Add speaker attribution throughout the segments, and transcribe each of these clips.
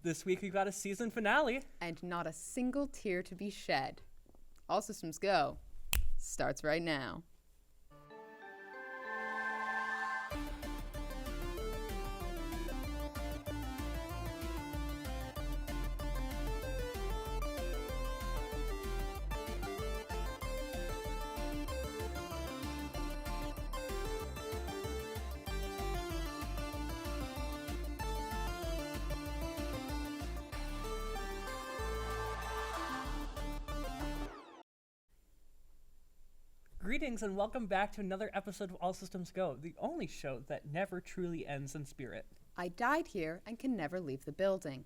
Speaker 1: This week we've got a season finale.
Speaker 2: And not a single tear to be shed. All Systems Go starts right now.
Speaker 1: Greetings and welcome back to another episode of All Systems Go, the only show that never truly ends in spirit.
Speaker 2: I died here and can never leave the building.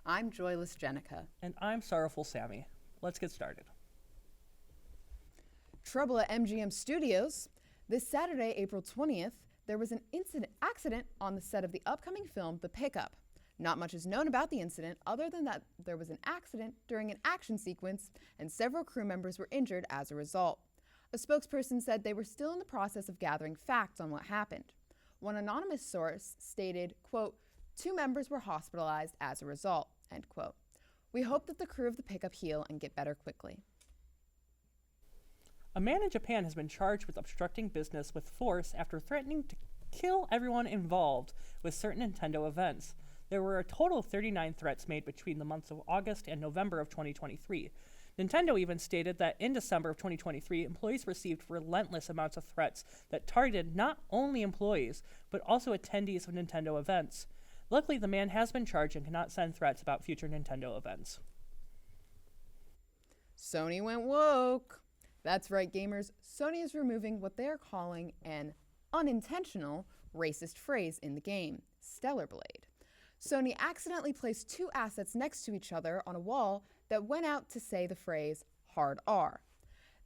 Speaker 2: I'm Joyless Jenica.
Speaker 1: And I'm Sorrowful Sammy. Let's get started.
Speaker 2: Trouble at MGM Studios. This Saturday, April 20th, there was an accident on the set of the upcoming film, The Pickup. Not much is known about the incident other than that there was an accident during an action sequence and several crew members were injured as a result. A spokesperson said they were still in the process of gathering facts on what happened. One anonymous source stated, quote, 2 members were hospitalized as a result, end quote. We hope that the crew of The Pickup heal and get better quickly.
Speaker 1: A man in Japan has been charged with obstructing business with force after threatening to kill everyone involved with certain Nintendo events. There were a total of 39 threats made between the months of August and November of 2023. Nintendo even stated that in December of 2023, employees received relentless amounts of threats that targeted not only employees, but also attendees of Nintendo events. Luckily, the man has been charged and cannot send threats about future Nintendo events.
Speaker 2: Sony went woke. That's right, gamers. Sony is removing what they are calling an unintentional racist phrase in the game, Stellar Blade. Sony accidentally placed 2 assets next to each other on a wall that went out to say the phrase hard R.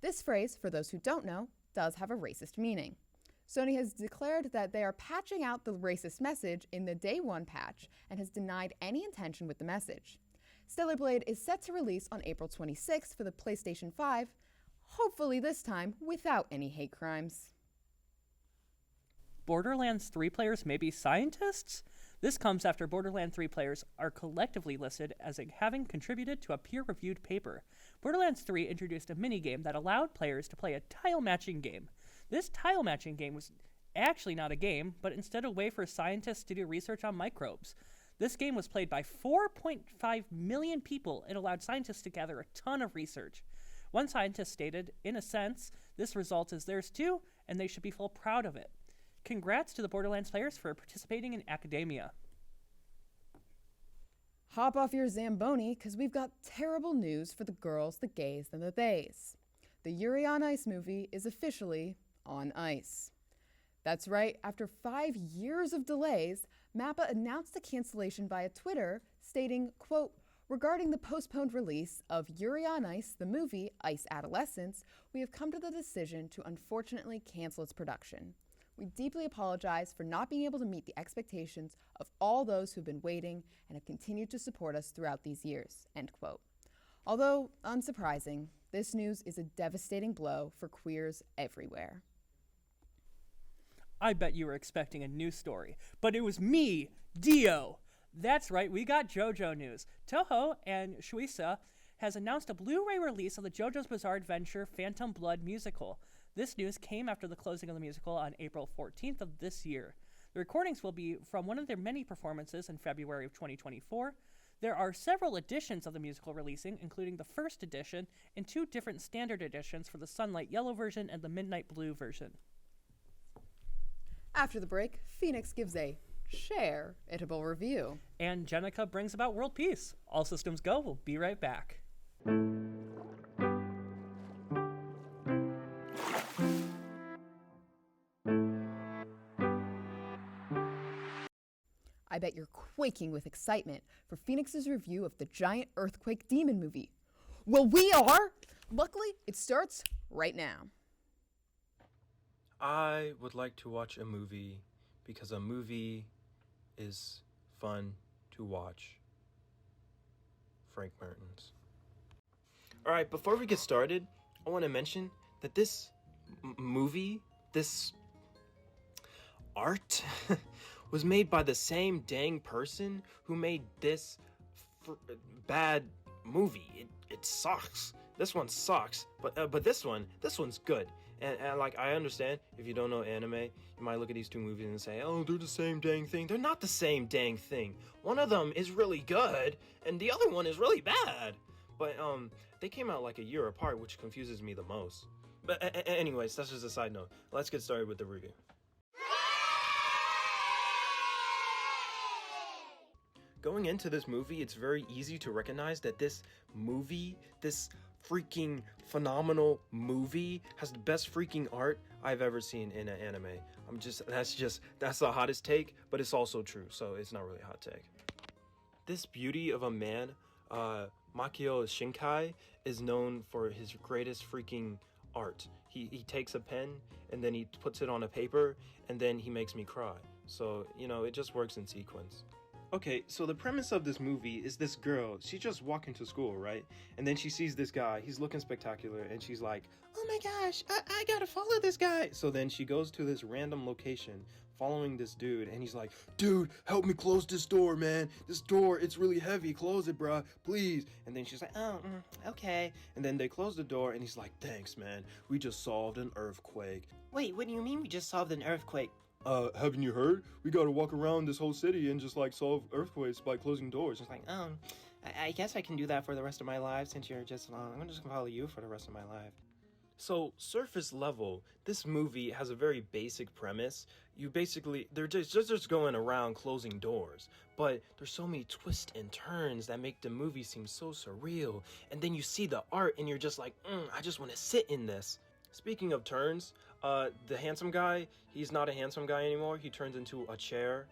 Speaker 2: This phrase, for those who don't know, does have a racist meaning. Sony has declared that they are patching out the racist message in the Day 1 patch and has denied any intention with the message. Stellar Blade is set to release on April 26th for the PlayStation 5, hopefully this time without any hate crimes.
Speaker 1: Borderlands 3 players may be scientists? This comes after Borderlands 3 players are collectively listed as having contributed to a peer-reviewed paper. Borderlands 3 introduced a minigame that allowed players to play a tile-matching game. This tile-matching game was actually not a game, but instead a way for scientists to do research on microbes. This game was played by 4.5 million people and allowed scientists to gather a ton of research. One scientist stated, in a sense, this result is theirs too, and they should be feel proud of it. Congrats to the Borderlands players for participating in academia.
Speaker 2: Hop off your Zamboni, because we've got terrible news for the girls, the gays, and the theys. The Yuri on Ice movie is officially on ice. That's right, after 5 years of delays, MAPPA announced the cancellation via Twitter, stating, quote, regarding the postponed release of Yuri on Ice, the movie Ice Adolescence, we have come to the decision to unfortunately cancel its production. We deeply apologize for not being able to meet the expectations of all those who've been waiting and have continued to support us throughout these years, end quote. Although unsurprising, this news is a devastating blow for queers everywhere.
Speaker 1: I bet you were expecting a news story, but it was me, Dio. That's right, we got JoJo news. Toho and Shueisha has announced a Blu-ray release of the JoJo's Bizarre Adventure Phantom Blood musical. This news came after the closing of the musical on April 14th of this year. The recordings will be from one of their many performances in February of 2024. There are several editions of the musical releasing, including the first edition and 2 different standard editions for the Sunlight Yellow version and the Midnight Blue version.
Speaker 2: After the break, Phoenix gives a share-itable review.
Speaker 1: And Jenica brings about world peace. All Systems Go. We'll be right back.
Speaker 2: I bet you're quaking with excitement for Phoenix's review of the giant earthquake demon movie. Well, we are! Luckily, it starts right now.
Speaker 3: I would like to watch a movie because a movie is fun to watch. Frank Mertens. Alright, before we get started, I want to mention that this movie, this art, was made by the same dang person who made this bad movie. It sucks. This one sucks, but this one's good. And like, I understand if you don't know anime, you might look at these two movies and say, oh, they're the same dang thing. They're not the same dang thing. One of them is really good, and the other one is really bad. But they came out like a year apart, which confuses me the most. But anyways, that's just a side note. Let's get started with the review. Going into this movie, it's very easy to recognize that this movie, this freaking phenomenal movie, has the best freaking art I've ever seen in an anime. That's the hottest take, but it's also true, so it's not really a hot take. This beauty of a man, Makio Shinkai, is known for his greatest freaking art. He takes a pen and then he puts it on a paper and then he makes me cry. So, you know, it just works in sequence. Okay, so the premise of this movie is this girl, she's just walking to school, right? And then she sees this guy, he's looking spectacular, and she's like, oh my gosh, I gotta follow this guy. So then she goes to this random location, following this dude, and he's like, dude, help me close this door, man. This door, it's really heavy, close it, bruh, please. And then she's like, oh, okay. And then they close the door, and he's like, thanks, man, we just solved an earthquake. Wait, what do you mean we just solved an earthquake? Haven't you heard? We gotta walk around this whole city and just like solve earthquakes by closing doors. It's like, I guess I can do that for the rest of my life since you're just, I'm just gonna follow you for the rest of my life. So, surface level, this movie has a very basic premise. They're just going around closing doors. But there's so many twists and turns that make the movie seem so surreal. And then you see the art and you're just like, I just want to sit in this. Speaking of turns, the handsome guy, he's not a handsome guy anymore. He turns into a chair.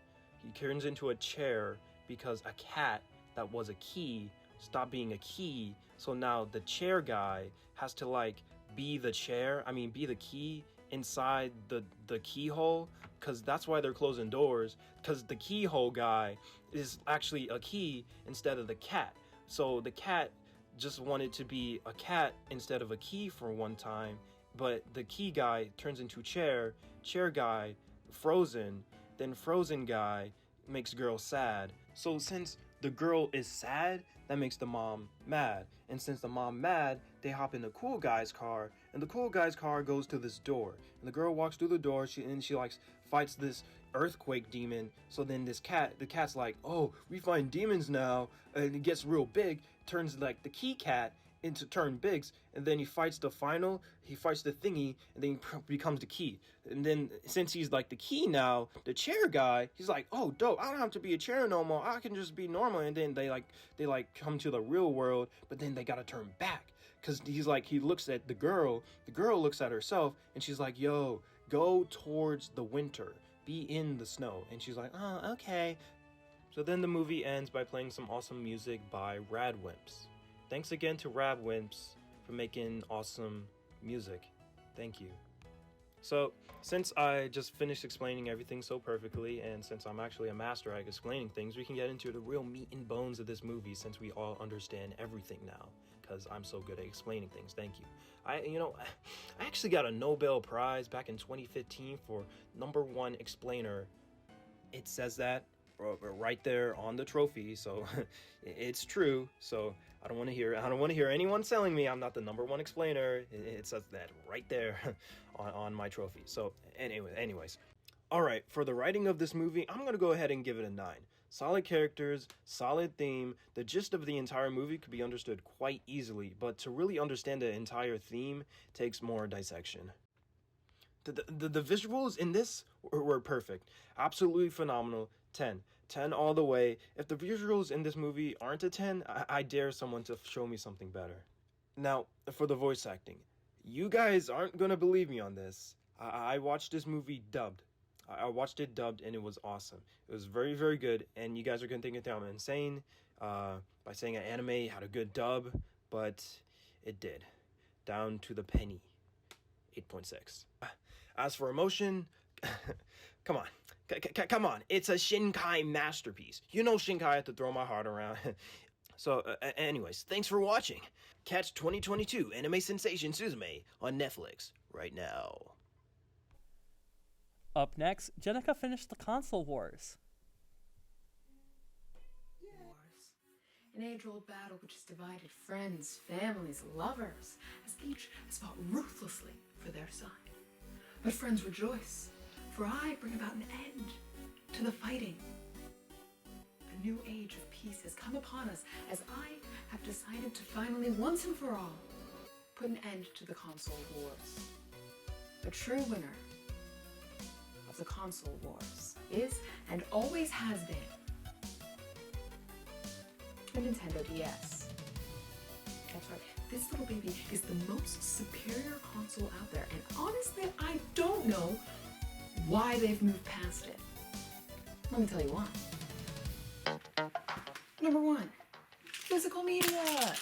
Speaker 3: He turns into a chair because a cat that was a key stopped being a key. So now the chair guy has to like be the key inside the keyhole, because that's why they're closing doors, because the keyhole guy is actually a key instead of the cat. So the cat just wanted to be a cat instead of a key for one time. But the key guy turns into chair guy, frozen, then frozen guy makes girl sad. So since the girl is sad, that makes the mom mad. And since the mom mad, they hop in the cool guy's car, and the cool guy's car goes to this door. And the girl walks through the door, she like fights this earthquake demon. So then the cat's like, oh, we find demons now, and it gets real big, turns like the key cat into turn bigs, and then he fights the thingy, and then he becomes the key. And then since he's like the key now, the chair guy, he's like, oh dope, I don't have to be a chair no more, I can just be normal. And then they come to the real world, but then they gotta turn back, because he looks at the girl looks at herself, and she's like, yo, go towards the winter, be in the snow. And she's like, oh, okay. So then the movie ends by playing some awesome music by Radwimps. Thanks again to Radwimps for making awesome music. Thank you. So, since I just finished explaining everything so perfectly, and since I'm actually a master at explaining things, we can get into the real meat and bones of this movie, since we all understand everything now, because I'm so good at explaining things. Thank you. I actually got a Nobel Prize back in 2015 for #1 explainer. It says that right there on the trophy, so it's true. So I don't want to hear anyone telling me I'm not the #1 explainer. It says that right there on my trophy. So anyways, all right, for the writing of this movie, I'm gonna go ahead and give it a 9. Solid characters, solid theme. The gist of the entire movie could be understood quite easily, but to really understand the entire theme takes more dissection. The visuals in this were perfect, absolutely phenomenal. 10 all the way. If the visuals in this movie aren't a 10, I dare someone to show me something better. Now, for the voice acting, you guys aren't gonna believe me on this. I watched this movie dubbed. I watched it dubbed, and it was awesome. It was very, very good, and you guys are gonna think that I'm insane by saying an anime had a good dub, but it did. Down to the penny. 8.6. As for emotion, come on. Come on, it's a Shinkai masterpiece. You know Shinkai had to throw my heart around. So, anyways, thanks for watching. Catch 2022 anime sensation Suzume on Netflix right now.
Speaker 1: Up next, Jenica finished the console wars.
Speaker 2: An age-old battle which has divided friends, families, lovers, as each has fought ruthlessly for their side. But friends, rejoice, for I bring about an end to the fighting. A new age of peace has come upon us as I have decided to finally, once and for all, put an end to the console wars. The true winner of the console wars is, and always has been, the Nintendo DS. That's right, this little baby is the most superior console out there, and honestly, I don't know why they've moved past it. Let me tell you why. Number one, physical media.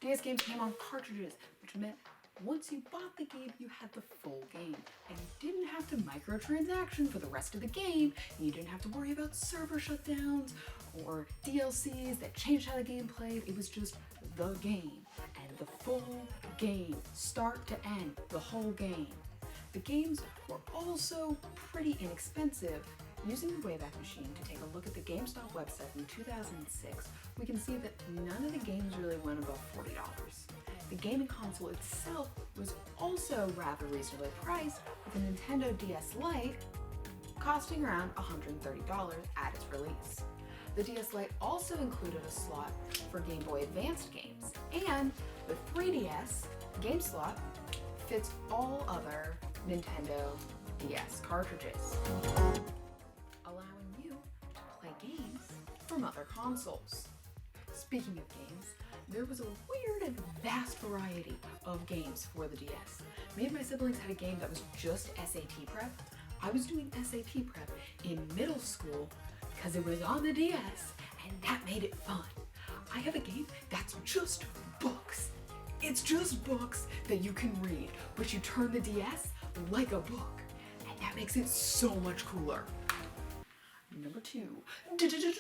Speaker 2: DS games came on cartridges, which meant once you bought the game, you had the full game, and you didn't have to microtransaction for the rest of the game, and you didn't have to worry about server shutdowns or DLCs that changed how the game played. It was just the game, and the full game, start to end, the whole game. The games were also pretty inexpensive. Using the Wayback Machine to take a look at the GameStop website in 2006, we can see that none of the games really went above $40. The gaming console itself was also rather reasonably priced, with a Nintendo DS Lite costing around $130 at its release. The DS Lite also included a slot for Game Boy Advanced games, and the 3DS game slot fits all other Nintendo DS cartridges, allowing you to play games from other consoles. Speaking of games, there was a weird and vast variety of games for the DS. Me and my siblings had a game that was just SAT prep. I was doing SAT prep in middle school because it was on the DS, and that made it fun. I have a game that's just books. It's just books that you can read, but you turn the DS like a book, and that makes it so much cooler. Number two,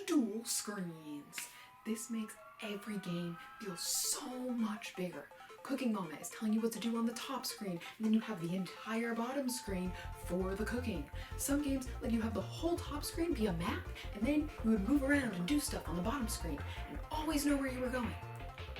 Speaker 2: dual screens. This makes every game feel so much bigger. Cooking Mama is telling you what to do on the top screen, and then you have the entire bottom screen for the cooking. Some games let you have the whole top screen be a map, and then you would move around and do stuff on the bottom screen and always know where you were going.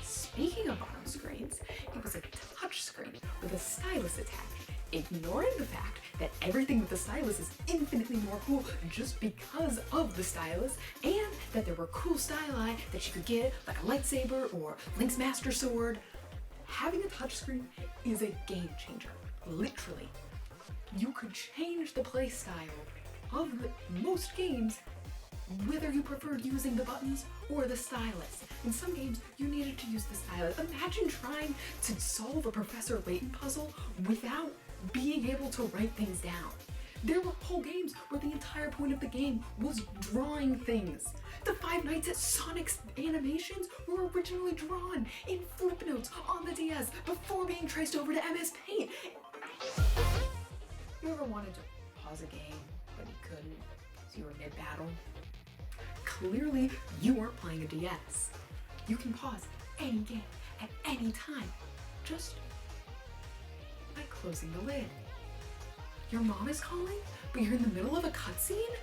Speaker 2: Speaking of bottom screens, it was a touch screen with a stylus attached, ignoring the fact that everything with the stylus is infinitely more cool just because of the stylus, and that there were cool styli that you could get, like a lightsaber or Link's Master Sword. Having a touchscreen is a game changer, literally. You could change the play style of most games, whether you preferred using the buttons or the stylus. In some games, you needed to use the stylus. Imagine trying to solve a Professor Layton puzzle without being able to write things down. There were whole games where the entire point of the game was drawing things. The Five Nights at Sonic's animations were originally drawn in flip notes on the DS before being traced over to MS Paint. You ever wanted to pause a game, but you couldn't because you were mid-battle? Clearly, you weren't playing a DS. You can pause any game at any time, just by closing the lid. Your mom is calling, but you're in the middle of a cutscene?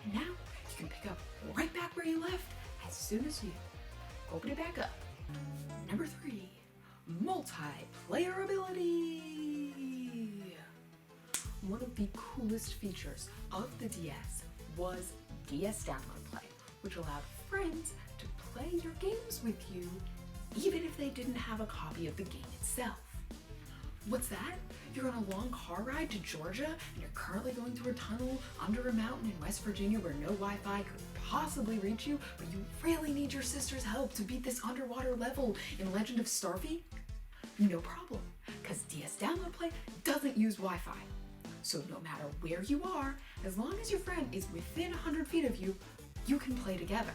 Speaker 2: And now you can pick up right back where you left as soon as you open it back up. Number three, multiplayer ability. One of the coolest features of the DS was DS Download Play, which allowed friends to play your games with you even if they didn't have a copy of the game itself. What's that? You're on a long car ride to Georgia and you're currently going through a tunnel under a mountain in West Virginia where no Wi-Fi could possibly reach you, but you really need your sister's help to beat this underwater level in Legend of Starfy? No problem, because DS Download Play doesn't use Wi-Fi. So no matter where you are, as long as your friend is within 100 feet of you, you can play together.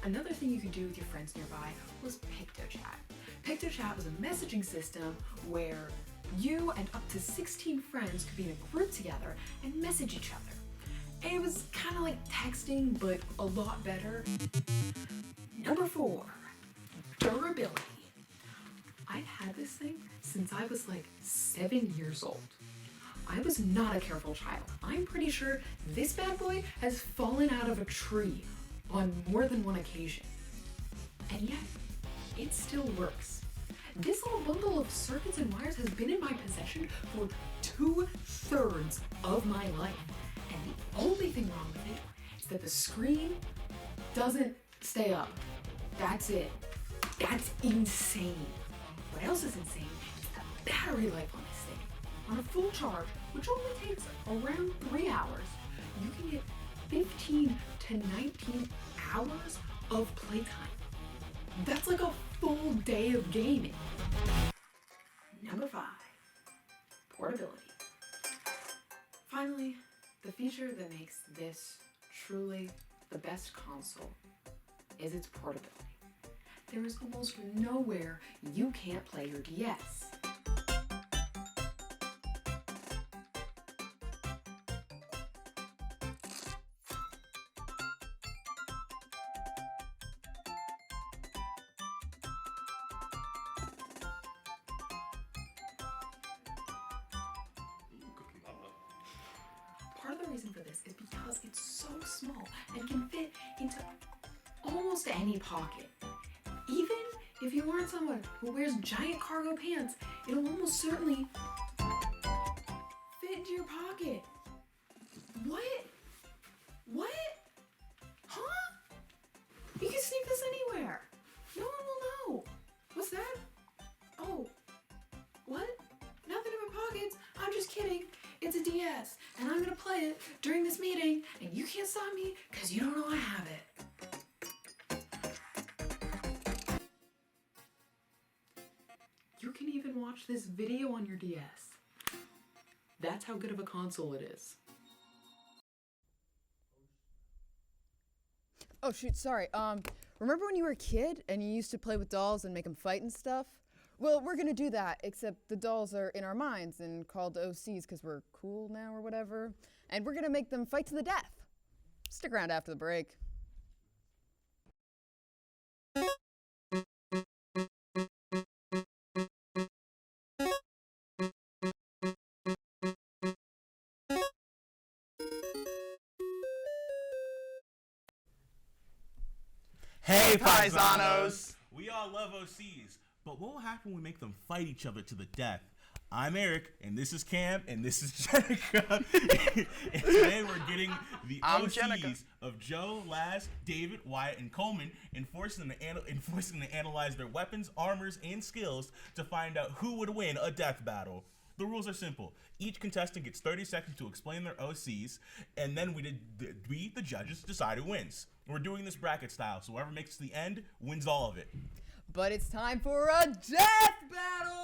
Speaker 2: Another thing you could do with your friends nearby was PictoChat. PictoChat was a messaging system where you and up to 16 friends could be in a group together and message each other. And it was kind of like texting, but a lot better. Number four, durability. I've had this thing since I was like 7 years old. I was not a careful child. I'm pretty sure this bad boy has fallen out of a tree
Speaker 4: on more than one occasion. And yet, it still works. This little bundle of circuits and wires has been in my possession for 2/3 of my life. And the only thing wrong with it is that the screen doesn't stay up. That's it. That's insane. What else is insane is the battery life on this thing. On a full charge, which only takes around 3 hours, you can get 15 to 19 hours of playtime. That's like a full day of gaming. Number 5, portability. Finally, the feature that makes this truly the best console is its portability. There is almost nowhere you can't play your DS. Part of the reason for this is because it's so small and can fit into almost any pocket. Even if you aren't someone who wears giant cargo pants, it'll almost certainly fit into your pocket. What? What? Huh? You can sneak this anywhere. No one will know. What's that? Oh. What? Nothing in my pockets. I'm just kidding. It's a DS, and I'm gonna play it during this meeting, and you can't stop me because you don't know I have it. You can even watch this video on your DS. That's how good of a console it is.
Speaker 2: Oh shoot, sorry. Remember when you were a kid and you used to play with dolls and make them fight and stuff? Well, we're gonna do that, except the dolls are in our minds and called OCs because we're cool now or whatever. And we're gonna make them fight to the death. Stick around after the break.
Speaker 5: Hey, paisanos! We all love OCs, but what will happen when we make them fight each other to the death? I'm Eric, and this is Cam, and this is Jenica. And today we're getting the OCs of Joe, Laz, David, Wyatt, and Coleman, and forcing them to analyze their weapons, armors, and skills to find out who would win a death battle. The rules are simple. Each contestant gets 30 seconds to explain their OCs, and then we, the judges, decide who wins. We're doing this bracket style, so whoever makes it to the end wins all of it.
Speaker 2: But it's time for a death battle!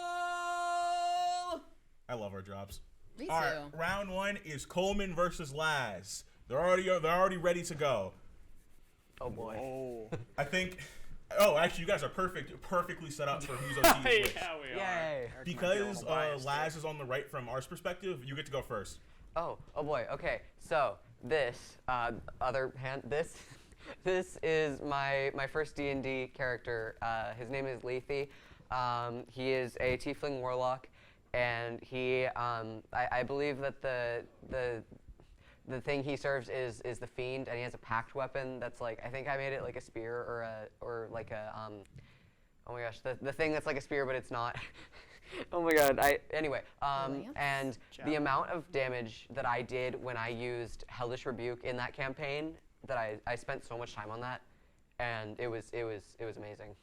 Speaker 5: I love our jobs.
Speaker 2: Me
Speaker 5: All
Speaker 2: too.
Speaker 5: right, round 1 is Coleman versus Laz. They're already ready to go.
Speaker 6: Oh boy.
Speaker 1: Oh.
Speaker 5: I think. Oh, actually, you guys are perfectly set up for who's OC is which.
Speaker 1: Yeah, we are.
Speaker 6: Yay.
Speaker 5: Because Laz is on the right from our perspective, you get to go first.
Speaker 6: Oh boy. Okay. So this this is my first D&D character. His name is Lethe. He is a tiefling warlock, and he I believe that the thing he serves is the fiend, and he has a pact weapon that's like, I think I made it like a spear or like a oh my gosh, the thing that's like a spear but it's not. Oh my god. Anyway, and the amount of damage that I did when I used Hellish Rebuke in that campaign, that I spent so much time on that, and it was amazing.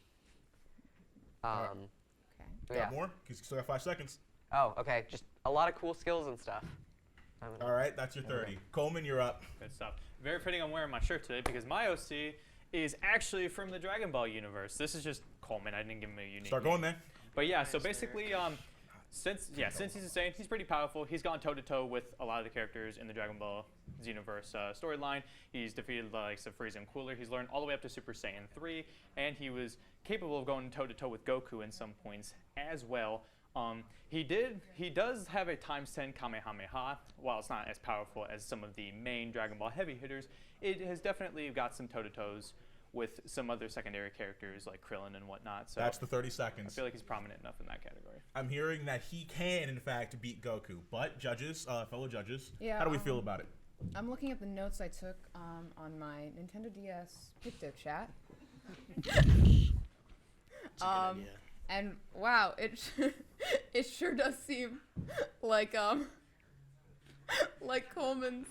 Speaker 2: Okay.
Speaker 5: Got more? Because you still got 5 seconds.
Speaker 6: Oh, okay. Just a lot of cool skills and stuff.
Speaker 5: All right, that's your 30. Coleman, you're up.
Speaker 1: Good stuff. Very fitting I'm wearing my shirt today because my OC is actually from the Dragon Ball universe. This is just Coleman. I didn't give him a unique
Speaker 5: Start
Speaker 1: name.
Speaker 5: going, man.
Speaker 1: But yeah, so basically, since he's insane, he's pretty powerful. He's gone toe-to-toe with a lot of the characters in the Dragon Ball Xenoverse storyline. He's defeated the likes of Frieza and Cooler. He's learned all the way up to Super Saiyan 3, and he was capable of going toe-to-toe with Goku in some points as well. He does have a ×10 Kamehameha. While it's not as powerful as some of the main Dragon Ball heavy hitters, it has definitely got some toe-to-toes with some other secondary characters like Krillin and whatnot. So
Speaker 5: That's the 30
Speaker 1: I
Speaker 5: seconds.
Speaker 1: feel like he's prominent enough in that category.
Speaker 5: I'm hearing that he can, in fact, beat Goku. But judges, fellow judges,
Speaker 2: Yeah,
Speaker 5: how do we feel about it?
Speaker 2: I'm looking at the notes I took on my Nintendo DS PictoChat. And wow, it sure does seem like Coleman's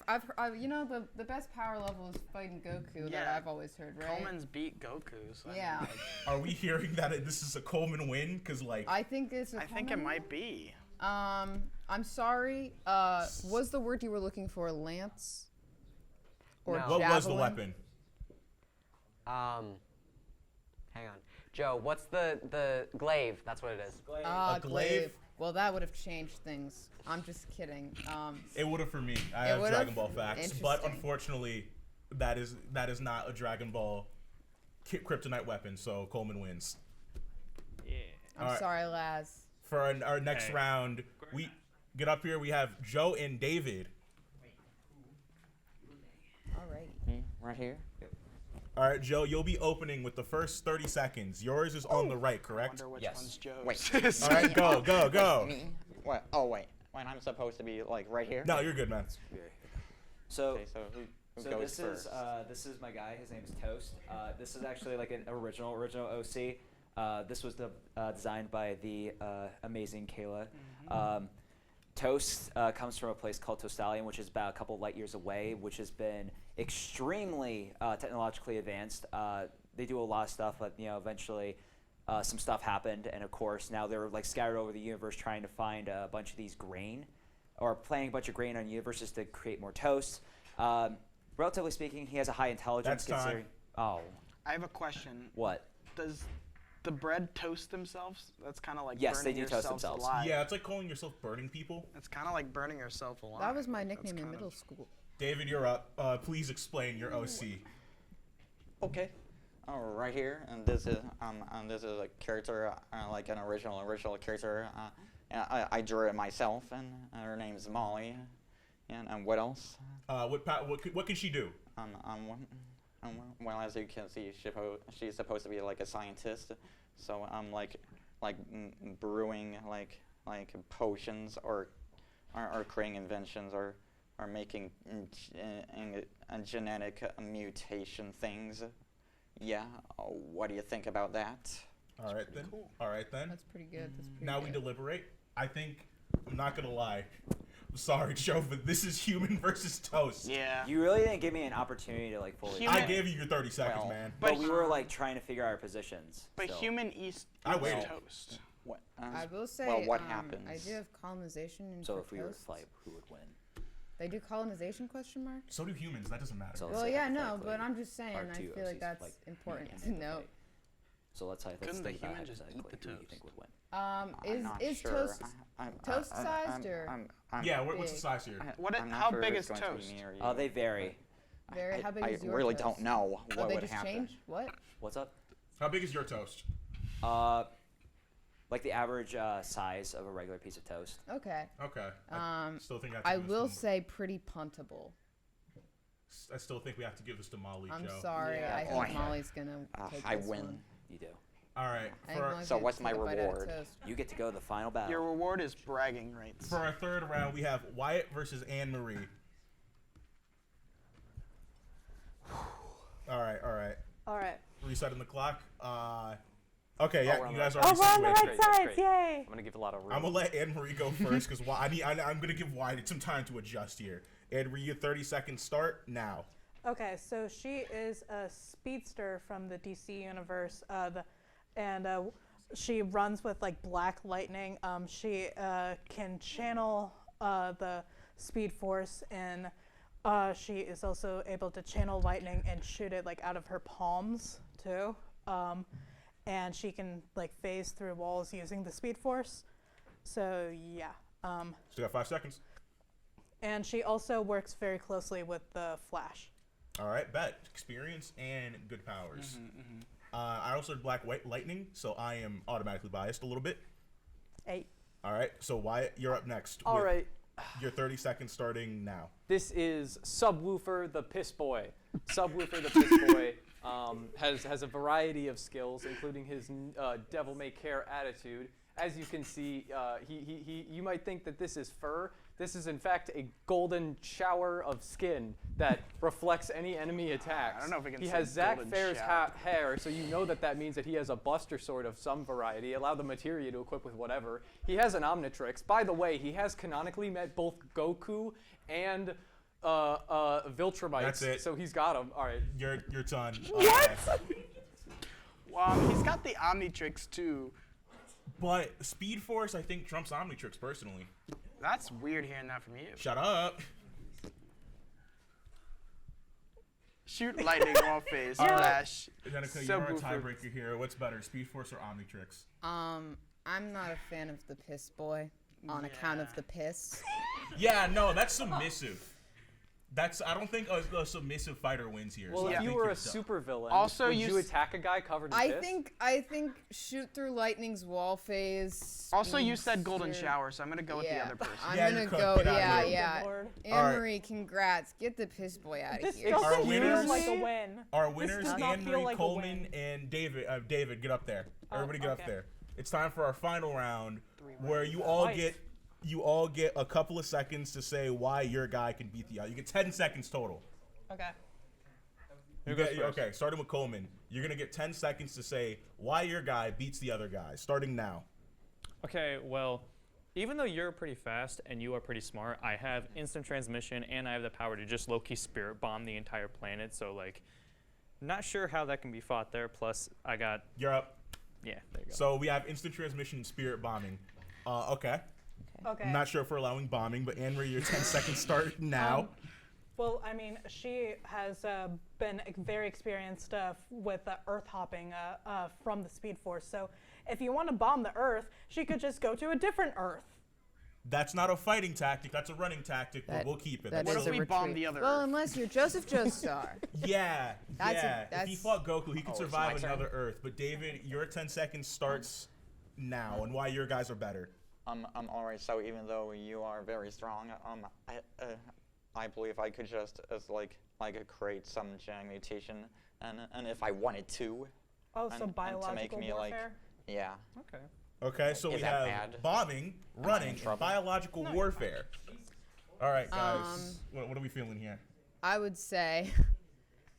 Speaker 2: I've you know the best power level is fighting Goku that I've always heard, right?
Speaker 7: Coleman's beat Goku. So
Speaker 2: Yeah.
Speaker 5: Are we hearing that this is a Coleman win? Because like
Speaker 2: I think it's a
Speaker 7: I think it might be.
Speaker 2: I'm sorry. Was the word you were looking for lance? Or
Speaker 6: No.
Speaker 5: what was the
Speaker 2: javelin?
Speaker 5: weapon?
Speaker 6: Hang on. Joe, what's the glaive? That's what it is.
Speaker 5: A glaive?
Speaker 2: Well, that would have changed things. I'm just kidding.
Speaker 5: It would have for me. I
Speaker 2: It
Speaker 5: have
Speaker 2: would've?
Speaker 5: Dragon Ball facts, but
Speaker 2: Interesting.
Speaker 5: unfortunately, that is not a Dragon Ball kryptonite weapon. So Coleman wins.
Speaker 7: Yeah.
Speaker 2: I'm
Speaker 5: Alright.
Speaker 2: sorry, Laz.
Speaker 5: For our next
Speaker 7: Hey.
Speaker 5: round, we get up here. We have Joe and David.
Speaker 2: Alrighty.
Speaker 8: Right here.
Speaker 5: All right, Joe, you'll be opening with the first 30 seconds. Yours is on the right,
Speaker 7: I
Speaker 5: correct?
Speaker 7: wonder which
Speaker 8: Yes.
Speaker 7: one's Joe's.
Speaker 8: Wait.
Speaker 5: All right, go.
Speaker 8: Me? What? Oh wait. Wait, I'm supposed to be like right here.
Speaker 5: No, you're good, man.
Speaker 9: So,
Speaker 8: Okay, so who
Speaker 9: so
Speaker 8: goes
Speaker 9: this
Speaker 8: first?
Speaker 9: this is my guy. His name is Toast. This is actually like an original OC. This was designed by the amazing Kayla. Toast comes from a place called Toastallion, which is about a couple light years away, which has been extremely technologically advanced. They do a lot of stuff, but eventually some stuff happened, and of course now they're like scattered over the universe trying to find a bunch of these grain, or planting a bunch of grain on universes to create more toast. Relatively speaking, he has a high intelligence.
Speaker 5: That's time.
Speaker 9: Considering, oh,
Speaker 7: I have a question.
Speaker 9: what?
Speaker 7: Does the bread toast themselves? That's kind of like
Speaker 9: Yes, they
Speaker 7: burning
Speaker 9: do toast
Speaker 7: yourselves
Speaker 9: themselves.
Speaker 7: alive.
Speaker 5: Yeah, it's like calling yourself burning people.
Speaker 7: It's kind of like burning yourself alive.
Speaker 2: That was my
Speaker 7: That's
Speaker 2: nickname in
Speaker 7: kind
Speaker 2: middle
Speaker 7: of-
Speaker 2: school.
Speaker 5: David, you're up. Please explain your OC.
Speaker 8: Okay. Oh, right here, and this is a character like an original character. I drew it myself, and her name is Molly. And what else?
Speaker 5: What can she do?
Speaker 8: Well, as you can see, she's supposed to be like a scientist. So I'm like brewing like potions or creating inventions or making genetic mutation things. Yeah. What do you think about that?
Speaker 5: All right then. All right then.
Speaker 2: That's pretty good. That's pretty
Speaker 5: Now
Speaker 2: good.
Speaker 5: we deliberate. I think I'm not gonna lie. I'm sorry, Joe, but this is human versus toast.
Speaker 7: Yeah.
Speaker 9: You really didn't give me an opportunity to like fully.
Speaker 7: Human-
Speaker 5: I gave you your 30 seconds,
Speaker 8: Well,
Speaker 5: man.
Speaker 9: But
Speaker 7: But
Speaker 9: we were like trying to figure out our positions.
Speaker 7: But
Speaker 9: so.
Speaker 7: human eats
Speaker 5: I waited.
Speaker 7: toast.
Speaker 8: What?
Speaker 2: I will say,
Speaker 8: Well, what happens?
Speaker 2: I do have colonization in
Speaker 9: So
Speaker 2: for
Speaker 9: if we were to
Speaker 2: toasts.
Speaker 9: fight, who would win?
Speaker 2: They do colonization question mark?
Speaker 5: So do humans. That doesn't matter.
Speaker 9: So let's
Speaker 2: Well,
Speaker 9: say
Speaker 2: yeah, no,
Speaker 9: hypothetically,
Speaker 2: but I'm just saying,
Speaker 9: our
Speaker 2: I
Speaker 9: two
Speaker 2: feel like
Speaker 9: OCs
Speaker 2: that's
Speaker 9: like
Speaker 2: important
Speaker 9: meet
Speaker 2: to
Speaker 9: in the
Speaker 2: know.
Speaker 9: fight. So let's
Speaker 7: Couldn't the
Speaker 9: think about
Speaker 7: human just eat
Speaker 9: hypothetically
Speaker 7: the
Speaker 9: who you
Speaker 7: toast?
Speaker 9: think would win.
Speaker 8: I'm not
Speaker 2: Is
Speaker 8: sure.
Speaker 2: toast
Speaker 8: I'm-
Speaker 2: toast-sized or
Speaker 5: Yeah, what's the
Speaker 2: big?
Speaker 5: size here?
Speaker 8: I'm not
Speaker 7: How
Speaker 8: sure
Speaker 7: big
Speaker 8: it's
Speaker 7: is
Speaker 8: going to be
Speaker 7: toast?
Speaker 8: near you.
Speaker 9: They vary.
Speaker 2: very? How big
Speaker 8: I
Speaker 2: is your
Speaker 8: really
Speaker 2: toast?
Speaker 8: don't know
Speaker 2: Oh,
Speaker 8: what
Speaker 2: they
Speaker 8: would
Speaker 2: just
Speaker 8: happen.
Speaker 2: change? What?
Speaker 9: What's up?
Speaker 5: How big is your toast?
Speaker 9: Like the average size of a regular piece of toast.
Speaker 2: Okay.
Speaker 5: Okay. Still think
Speaker 2: I will say pretty puntable.
Speaker 5: I still think we have to give this to Molly,
Speaker 2: I'm
Speaker 5: Joe.
Speaker 2: sorry.
Speaker 7: Yeah.
Speaker 2: I think Molly's gonna take
Speaker 8: I
Speaker 2: this
Speaker 8: win.
Speaker 2: one.
Speaker 9: You do.
Speaker 5: All right.
Speaker 2: I think Molly's
Speaker 8: So
Speaker 2: gonna
Speaker 8: what's
Speaker 2: take
Speaker 8: my
Speaker 2: a bite out of
Speaker 8: reward?
Speaker 2: toast.
Speaker 9: You get to go to the final battle.
Speaker 7: Your reward is bragging rights.
Speaker 5: For our third round, we have Wyatt versus Anne Marie. All right. Resetting the clock. Okay, yeah, you guys are already situated.
Speaker 10: Yay! I'm gonna give a lot of room.
Speaker 5: I'm gonna let Anne Marie go first because I'm gonna give Wyatt some time to adjust here. Anne Marie, your 30 seconds start now.
Speaker 10: Okay, so she is a speedster from the DC universe, she runs with like black lightning. She can channel the Speed Force, and she is also able to channel lightning and shoot it like out of her palms too. And she can like phase through walls using the Speed Force. So yeah.
Speaker 5: Still got 5 seconds.
Speaker 10: And she also works very closely with the Flash.
Speaker 5: All right, bet. Experience and good powers. I also had black white lightning, so I am automatically biased a little bit.
Speaker 10: 8.
Speaker 5: All right, so Wyatt, you're up next.
Speaker 11: All
Speaker 5: with
Speaker 11: right.
Speaker 5: Your 30 seconds starting now.
Speaker 11: This is Subwoofer the Piss Boy. Subwoofer the Piss Boy has a variety of skills, including his devil may care attitude. As you can see, you might think that this is fur. This is in fact a golden shower of skin that reflects any enemy attacks.
Speaker 7: I don't know if we can
Speaker 11: He
Speaker 7: say
Speaker 11: has Zack
Speaker 7: golden
Speaker 11: Fair's
Speaker 7: shower.
Speaker 11: hair, so you know that means that he has a Buster Sword of some variety. Allow the materia to equip with whatever. He has an Omnitrix. By the way, he has canonically met both Goku and Viltrumites.
Speaker 5: That's it.
Speaker 11: So he's got them. All right.
Speaker 5: You're done.
Speaker 7: What? Wow, he's got the Omnitrix too.
Speaker 5: But Speed Force, I think, trumps Omnitrix personally.
Speaker 7: That's weird hearing that from you.
Speaker 5: Shut up.
Speaker 7: Shoot lightning wall phase, flash.
Speaker 5: Jenica, you're a tiebreaker here. What's better, Speed Force or Omnitrix?
Speaker 2: I'm not a fan of the piss boy on account of the piss.
Speaker 5: Yeah, no, that's submissive. I don't think a submissive fighter wins here.
Speaker 11: Well,
Speaker 5: so
Speaker 11: if
Speaker 5: I
Speaker 11: you
Speaker 5: think
Speaker 11: were
Speaker 5: you're
Speaker 11: a
Speaker 5: done.
Speaker 11: super villain,
Speaker 7: Also,
Speaker 11: would
Speaker 7: you
Speaker 11: you attack a guy covered in
Speaker 2: I
Speaker 11: piss?
Speaker 2: think shoot through lightning's wall phase.
Speaker 7: Also, you
Speaker 2: speeds
Speaker 7: said golden
Speaker 2: your-
Speaker 7: shower, so I'm gonna go with the other person.
Speaker 2: I'm
Speaker 5: Yeah,
Speaker 2: gonna
Speaker 5: you're cooked.
Speaker 2: go.
Speaker 5: Get outta here.
Speaker 2: Yeah.
Speaker 10: Lord.
Speaker 2: Anne-Marie, congrats. Get the piss boy out of
Speaker 10: This
Speaker 2: here.
Speaker 10: doesn't
Speaker 5: winners-
Speaker 10: feel like a win.
Speaker 5: Our winners,
Speaker 10: does not feel
Speaker 5: Anne-Marie
Speaker 10: like a
Speaker 5: Coleman
Speaker 10: win.
Speaker 5: and David. David, get up there.
Speaker 10: Oh,
Speaker 5: Everybody get up
Speaker 10: okay.
Speaker 5: there. It's time for our final round, where you all
Speaker 10: Nice.
Speaker 5: get a couple of seconds to say why your guy can beat the other. You get 10 seconds total.
Speaker 10: Okay.
Speaker 5: Okay, starting with Coleman. You're gonna get 10 seconds to say why your guy beats the other guy. Starting now.
Speaker 12: Okay, well, even though you're pretty fast and you are pretty smart, I have instant transmission and I have the power to just low-key spirit bomb the entire planet. So, like, not sure how that can be fought there. Plus, I got...
Speaker 5: You're up.
Speaker 12: Yeah, there you go.
Speaker 5: So we have instant transmission and spirit bombing. Okay.
Speaker 10: Okay.
Speaker 5: I'm not sure if we're allowing bombing, but Anne-Marie, your 10 seconds start now.
Speaker 10: Well, I mean, she has been very experienced with earth hopping from the Speed Force. So if you want to bomb the Earth, she could just go to a different Earth.
Speaker 5: That's not a fighting tactic. That's a running tactic, but we'll keep it.
Speaker 2: That
Speaker 7: What
Speaker 2: is
Speaker 7: if
Speaker 2: a
Speaker 7: we bomb
Speaker 2: retreat.
Speaker 7: the other
Speaker 2: Well,
Speaker 7: Earth?
Speaker 2: unless you're Joseph Joestar.
Speaker 5: Yeah, if he
Speaker 2: That's-
Speaker 5: fought Goku, he could
Speaker 8: it's
Speaker 5: survive
Speaker 8: my turn.
Speaker 5: another Earth. But David, your 10 seconds starts now, and why your guys are better.
Speaker 8: Alright. So even though you are very strong, I believe I could just create some genetic mutation, and if I wanted to.
Speaker 10: Oh, so
Speaker 8: and to
Speaker 10: biological
Speaker 8: make me
Speaker 10: warfare?
Speaker 8: yeah.
Speaker 12: Okay.
Speaker 5: Okay, so
Speaker 8: Is
Speaker 5: we
Speaker 8: that
Speaker 5: have
Speaker 8: bad?
Speaker 5: bombing, running, and
Speaker 8: trouble?
Speaker 5: biological warfare. All right, guys, what are we feeling here?
Speaker 2: I would say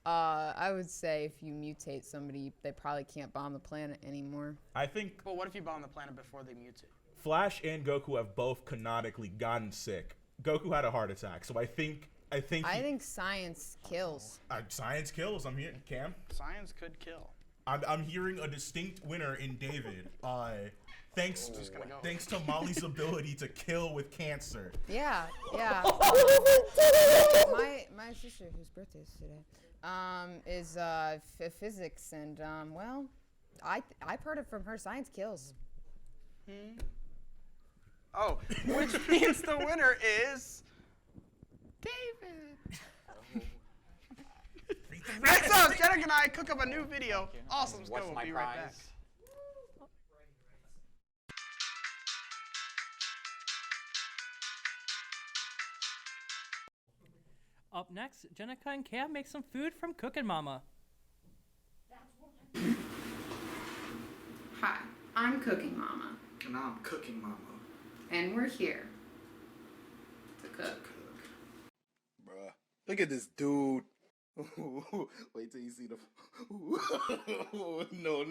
Speaker 2: if you mutate somebody, they probably can't bomb the planet anymore.
Speaker 5: I think
Speaker 7: But what if you bomb the planet before they mutate?
Speaker 5: Flash and Goku have both canonically gotten sick. Goku had a heart attack, so I think
Speaker 2: I think science kills.
Speaker 5: science kills. I'm here, Cam.
Speaker 7: Science could kill.
Speaker 5: I'm hearing a distinct winner in David. Thanks to Molly's ability to kill with cancer.
Speaker 2: Yeah. my sister, whose birthday is today, is physics, and well, I've heard it from her. Science kills.
Speaker 7: Oh, which means the winner is David. Next up, Jenica and I cook up a new video. Awesome, let's go.
Speaker 8: What's
Speaker 7: We'll
Speaker 8: my
Speaker 7: be
Speaker 8: prize?
Speaker 7: right back.
Speaker 1: Up next, Jenica and Cam make some food from Cookin' Mama.
Speaker 2: Hi, I'm Cooking Mama,
Speaker 13: And I'm Cooking Mama.
Speaker 2: and we're here to cook.
Speaker 13: Bruh. Look at this dude. Wait till you see the. No.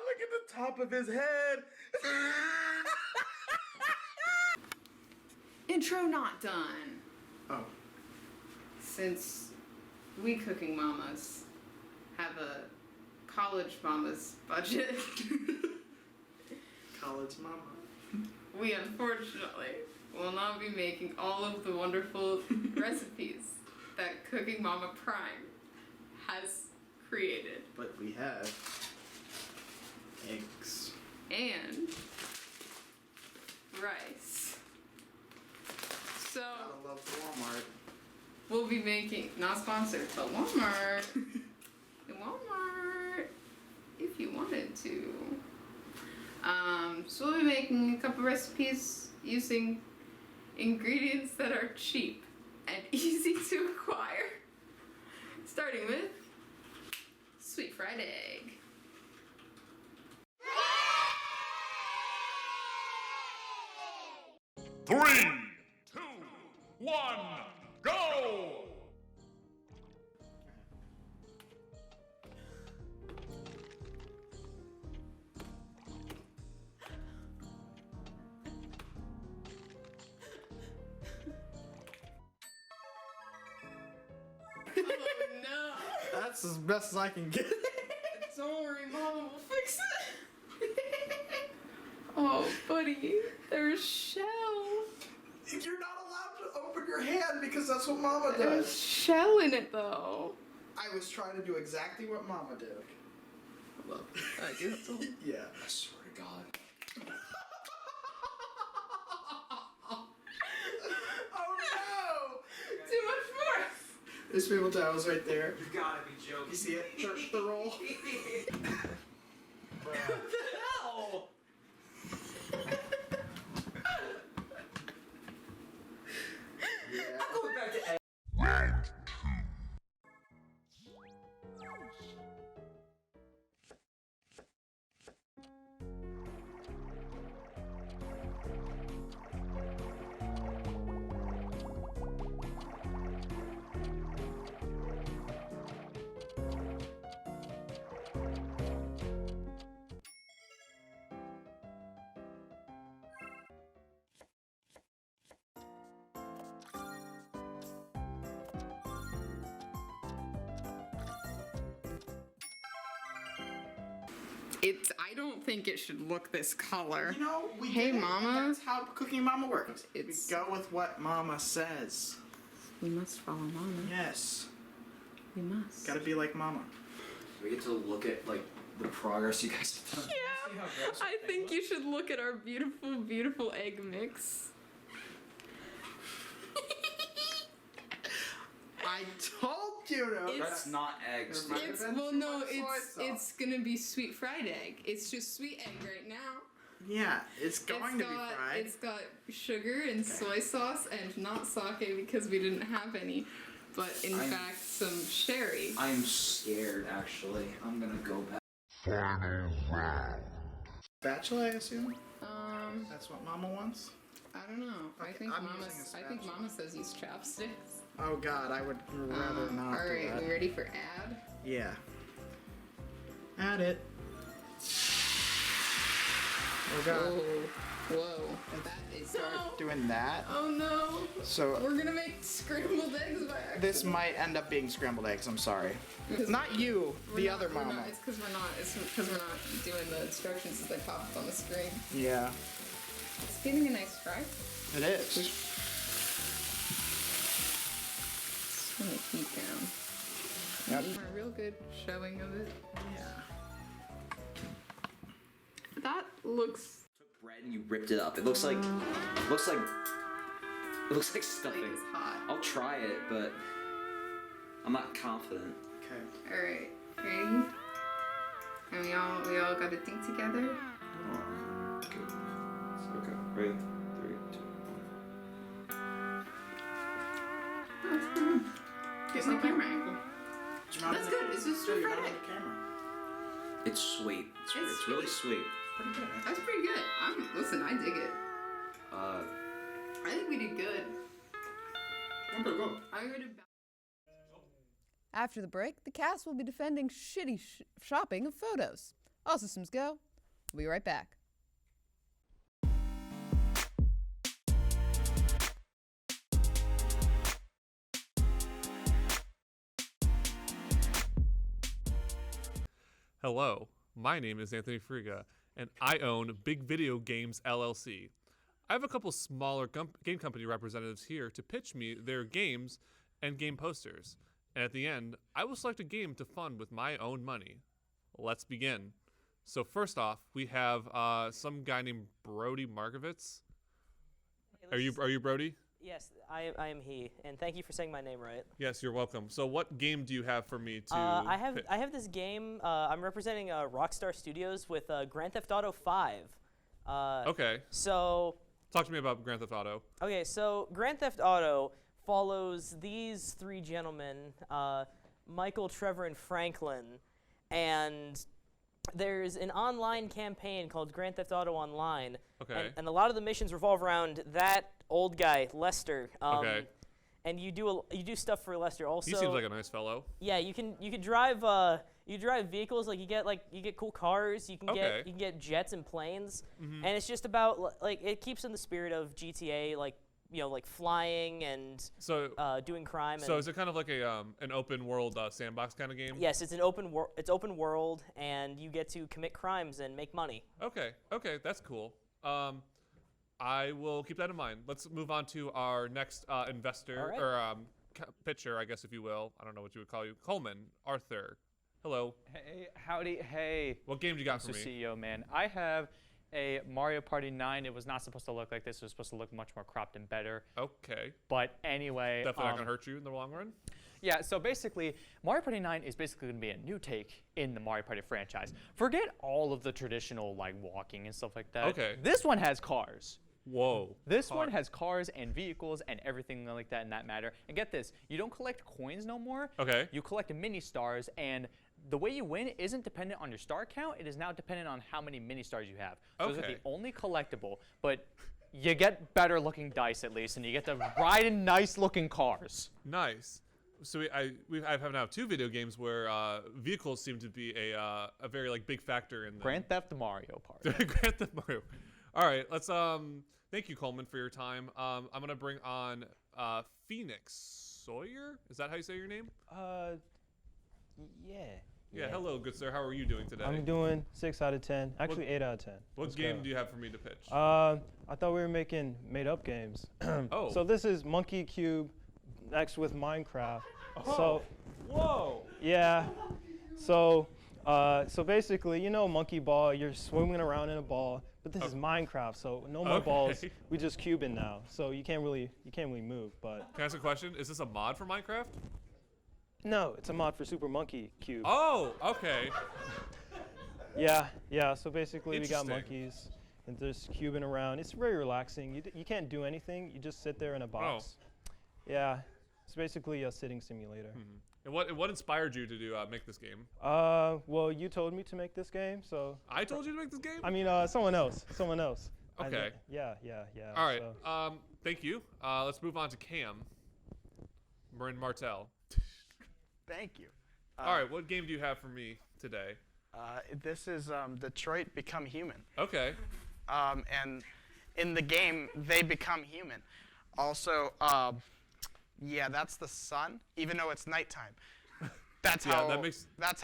Speaker 13: Look at the top of his head.
Speaker 2: Intro not done.
Speaker 13: Oh.
Speaker 2: Since we Cooking Mamas have a college mama's budget,
Speaker 13: College Mama.
Speaker 2: we unfortunately will not be making all of the wonderful recipes that Cooking Mama Prime has created.
Speaker 13: But we have eggs.
Speaker 2: And rice. So
Speaker 13: I love Walmart.
Speaker 2: we'll be making, not sponsored, but Walmart. Walmart, if you wanted to. So we'll be making a couple recipes using ingredients that are cheap and easy to acquire. Starting with
Speaker 14: Sweet fried egg.
Speaker 15: Three, 2, 1, go!
Speaker 14: Oh no.
Speaker 7: That's as best as I can get.
Speaker 14: Don't worry, Mama will fix it. Oh, buddy, there's shell.
Speaker 7: You're not allowed to open your hand because that's what Mama
Speaker 14: There's
Speaker 7: does.
Speaker 14: shell in it, though.
Speaker 7: I was trying to do exactly what Mama did.
Speaker 14: Well, I do have to hold.
Speaker 7: Yeah.
Speaker 9: I swear to God.
Speaker 7: Oh no!
Speaker 14: Too much force.
Speaker 7: There's people towels right there.
Speaker 9: You gotta be joking.
Speaker 7: You see it? The roll.
Speaker 14: What the hell?
Speaker 9: I'm going back to egg.
Speaker 14: I don't think it should look this color.
Speaker 7: You know, we
Speaker 14: Hey,
Speaker 7: did it,
Speaker 14: Mama.
Speaker 7: and that's how Cooking Mama works. We
Speaker 14: It's-
Speaker 7: go with what Mama says.
Speaker 14: We must follow Mama.
Speaker 7: Yes.
Speaker 14: We must.
Speaker 7: Gotta be like Mama.
Speaker 9: We get to look at like the progress you guys have done.
Speaker 14: Yeah, I think you should look at our beautiful, beautiful egg mix.
Speaker 7: I told you to.
Speaker 9: That's not eggs.
Speaker 7: There might have
Speaker 14: It's
Speaker 7: been
Speaker 14: well,
Speaker 7: too
Speaker 14: no,
Speaker 7: much soy sauce.
Speaker 14: it's gonna be sweet fried egg. It's just sweet egg right now.
Speaker 7: Yeah, it's going to be fried.
Speaker 14: It's got sugar and soy sauce and not sake because we didn't have any, but in fact some sherry.
Speaker 9: I'm scared actually. I'm gonna go back.
Speaker 15: Final round.
Speaker 7: Spatula, I assume.
Speaker 14: That's
Speaker 7: what Mama wants.
Speaker 14: I don't know.
Speaker 7: Okay,
Speaker 14: I think
Speaker 7: I'm
Speaker 14: Mama.
Speaker 7: using a
Speaker 14: I think
Speaker 7: spatula.
Speaker 14: Mama says use chopsticks.
Speaker 7: Oh God, I would rather not.
Speaker 14: All
Speaker 7: do
Speaker 14: right,
Speaker 7: that.
Speaker 14: we ready for add?
Speaker 7: Yeah. Add it. Oh God.
Speaker 14: Whoa. That is
Speaker 7: Start doing that.
Speaker 14: Oh no.
Speaker 7: So
Speaker 14: We're gonna make scrambled eggs by accident.
Speaker 7: this might end up being scrambled eggs. I'm sorry.
Speaker 14: Because
Speaker 7: Not you,
Speaker 14: we're
Speaker 7: the
Speaker 14: not-
Speaker 7: other
Speaker 14: we're
Speaker 7: Mama.
Speaker 14: not- It's because we're not. It's because we're not doing the instructions as they pop up on the screen.
Speaker 7: Yeah,
Speaker 14: It's getting a nice fry.
Speaker 7: it is.
Speaker 14: Just want to heat down.
Speaker 7: Yep.
Speaker 14: A real good showing of it.
Speaker 7: Yeah.
Speaker 14: That looks.
Speaker 9: Took bread and you ripped it up. It looks like stuffing.
Speaker 14: It's hot.
Speaker 9: I'll try it, but I'm not confident.
Speaker 7: Okay.
Speaker 14: All right, ready? And we all got to think together.
Speaker 9: Okay. Okay. Ready? 3, 2, 1.
Speaker 14: Here's the camera angle. That's good. It's just
Speaker 7: You're
Speaker 14: sweet
Speaker 7: not
Speaker 14: fried
Speaker 7: on
Speaker 14: egg.
Speaker 7: the camera.
Speaker 9: It's sweet. It's really sweet.
Speaker 7: Pretty good.
Speaker 14: That's pretty good. Listen, I dig it. I think we did good.
Speaker 7: I'm pretty good.
Speaker 14: I'm ready to.
Speaker 2: After the break, the cast will be defending shitty shopping of photos. All systems go. We'll be right back.
Speaker 16: Hello, my name is Anthony Friga, and I own Big Video Games LLC. I have a couple smaller game company representatives here to pitch me their games and game posters. And at the end, I will select a game to fund with my own money. Let's begin. So first off, we have some guy named Brody Markovitz. Are you Brody?
Speaker 17: Yes, I am he, and thank you for saying my name right.
Speaker 16: Yes, you're welcome. So what game do you have for me to
Speaker 17: I have
Speaker 16: pitch?
Speaker 17: this game. I'm representing Rockstar Studios with Grand Theft Auto 5.
Speaker 16: Okay.
Speaker 17: So
Speaker 16: talk to me about Grand Theft Auto.
Speaker 17: okay, so Grand Theft Auto follows these three gentlemen, Michael, Trevor, and Franklin, and there's an online campaign called Grand Theft Auto Online.
Speaker 16: Okay.
Speaker 17: And a lot of the missions revolve around that old guy, Lester.
Speaker 16: Okay.
Speaker 17: And you do stuff for Lester also.
Speaker 16: He seems like a nice fellow.
Speaker 17: Yeah, you can drive vehicles, like you get cool cars, you can get jets and planes, and it's just about like it keeps in the spirit of GTA, like flying and doing crime.
Speaker 16: So is it kind of like an open world sandbox kind of game?
Speaker 17: Yes, it's open world, and you get to commit crimes and make money.
Speaker 16: Okay, that's cool. I will keep that in mind. Let's move on to our next investor or pitcher, I guess, if you will. I don't know what you would call you. Coleman, Arthur. Hello.
Speaker 18: Hey, howdy, hey.
Speaker 16: What game do you got for me?
Speaker 18: Mr. CEO, man. I have a Mario Party 9. It was not supposed to look like this. It was supposed to look much more cropped and better.
Speaker 16: Okay.
Speaker 18: But anyway.
Speaker 16: Definitely not going to hurt you in the long run?
Speaker 18: Yeah, so basically, Mario Party 9 is basically going to be a new take in the Mario Party franchise. Forget all of the traditional, like, walking and stuff like that.
Speaker 16: Okay.
Speaker 18: This one has cars.
Speaker 16: Whoa.
Speaker 18: This one has cars and vehicles and everything like that in that matter. And get this, you don't collect coins no more.
Speaker 16: Okay.
Speaker 18: You collect mini stars, and the way you win isn't dependent on your star count. It is now dependent on how many mini stars you have. Those are the only collectible, but you get better looking dice at least, and you get to ride in nice looking cars.
Speaker 16: Nice. So I have now 2 video games where vehicles seem to be a very like big factor in the
Speaker 18: Grand Theft Mario Party.
Speaker 16: Grand Theft Mario. All right, let's thank you, Coleman, for your time. I'm gonna bring on Phoenix Sawyer. Is that how you say your name? Yeah. Hello, good sir. How are you doing today?
Speaker 19: I'm doing 6 out of 10. Actually, 8 out of 10.
Speaker 16: What game do you have for me to pitch?
Speaker 19: I thought we were making made-up games.
Speaker 16: Oh.
Speaker 19: So this is Monkey Cube next with Minecraft.
Speaker 16: Oh.
Speaker 19: So.
Speaker 16: Whoa.
Speaker 19: Yeah. So basically, you know, Monkey Ball. You're swimming around in a ball, but this is Minecraft, so no more balls. We just cubing now, so you can't really move. But
Speaker 16: can I ask a question? Is this a mod for Minecraft?
Speaker 19: No, it's a mod for Super Monkey Cube.
Speaker 16: Oh, okay.
Speaker 19: Yeah. So basically, we got monkeys and just cubing around. It's very relaxing. You can't do anything. You just sit there in a box.
Speaker 16: Oh.
Speaker 19: Yeah. It's basically a sitting simulator.
Speaker 16: And what inspired you to make this game?
Speaker 19: Well, you told me to make this game, so.
Speaker 16: I told you to make this game?
Speaker 19: I mean, someone else.
Speaker 16: Okay.
Speaker 19: Yeah.
Speaker 16: All right. So. Thank you. Let's move on to Cam. Marin Martel.
Speaker 7: Thank you.
Speaker 16: All right. What game do you have for me today?
Speaker 7: This is Detroit Become Human.
Speaker 16: Okay.
Speaker 7: And in the game, they become human. Also, yeah, that's the sun, even though it's nighttime. That's how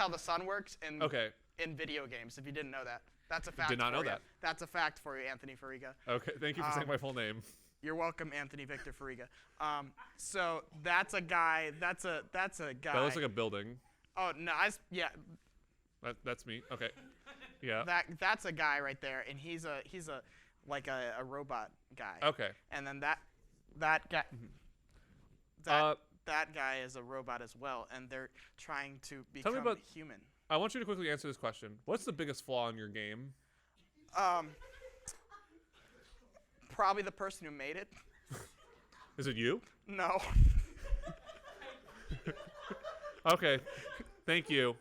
Speaker 7: the sun works in video games, if you didn't know that. That's a fact.
Speaker 16: Did not know that.
Speaker 7: That's a fact for you, Anthony Fariga.
Speaker 16: Okay, thank you for saying my full name.
Speaker 7: You're welcome, Anthony Victor Fariga. So that's a guy. That's a guy.
Speaker 16: That looks like a building.
Speaker 7: Oh no, yeah.
Speaker 16: That's me. Okay. Yeah.
Speaker 7: That's a guy right there, and he's a robot guy.
Speaker 16: Okay.
Speaker 7: And then that guy. That guy is a robot as well, and they're trying to become human.
Speaker 16: I want you to quickly answer this question. What's the biggest flaw in your game?
Speaker 7: Probably the person who made it.
Speaker 16: Is it you?
Speaker 7: No.
Speaker 16: Okay. Thank you.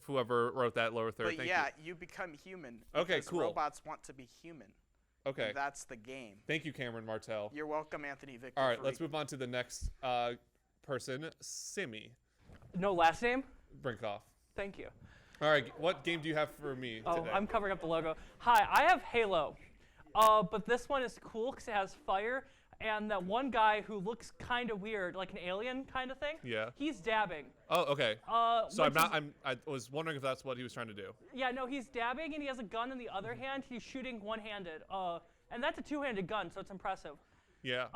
Speaker 16: Whoever wrote that lower third.
Speaker 7: But you become human.
Speaker 16: Okay, cool.
Speaker 7: Robots want to be human.
Speaker 16: Okay.
Speaker 7: And that's the game.
Speaker 16: Thank you, Cameron Martel.
Speaker 7: You're welcome, Anthony Victor.
Speaker 16: All right, let's move on to the next person, Simi.
Speaker 20: No last name?
Speaker 16: Brinkoff.
Speaker 20: Thank you.
Speaker 16: All right, what game do you have for me today?
Speaker 20: I'm covering up the logo. Hi, I have Halo, but this one is cool because it has fire, and that one guy who looks kind of weird, like an alien kind of thing.
Speaker 16: Yeah.
Speaker 20: He's dabbing.
Speaker 16: Oh, okay. So I was wondering if that's what he was trying to do.
Speaker 20: Yeah, no, he's dabbing, and he has a gun in the other hand. He's shooting one-handed, and that's a two-handed gun, so it's impressive.
Speaker 16: Yeah.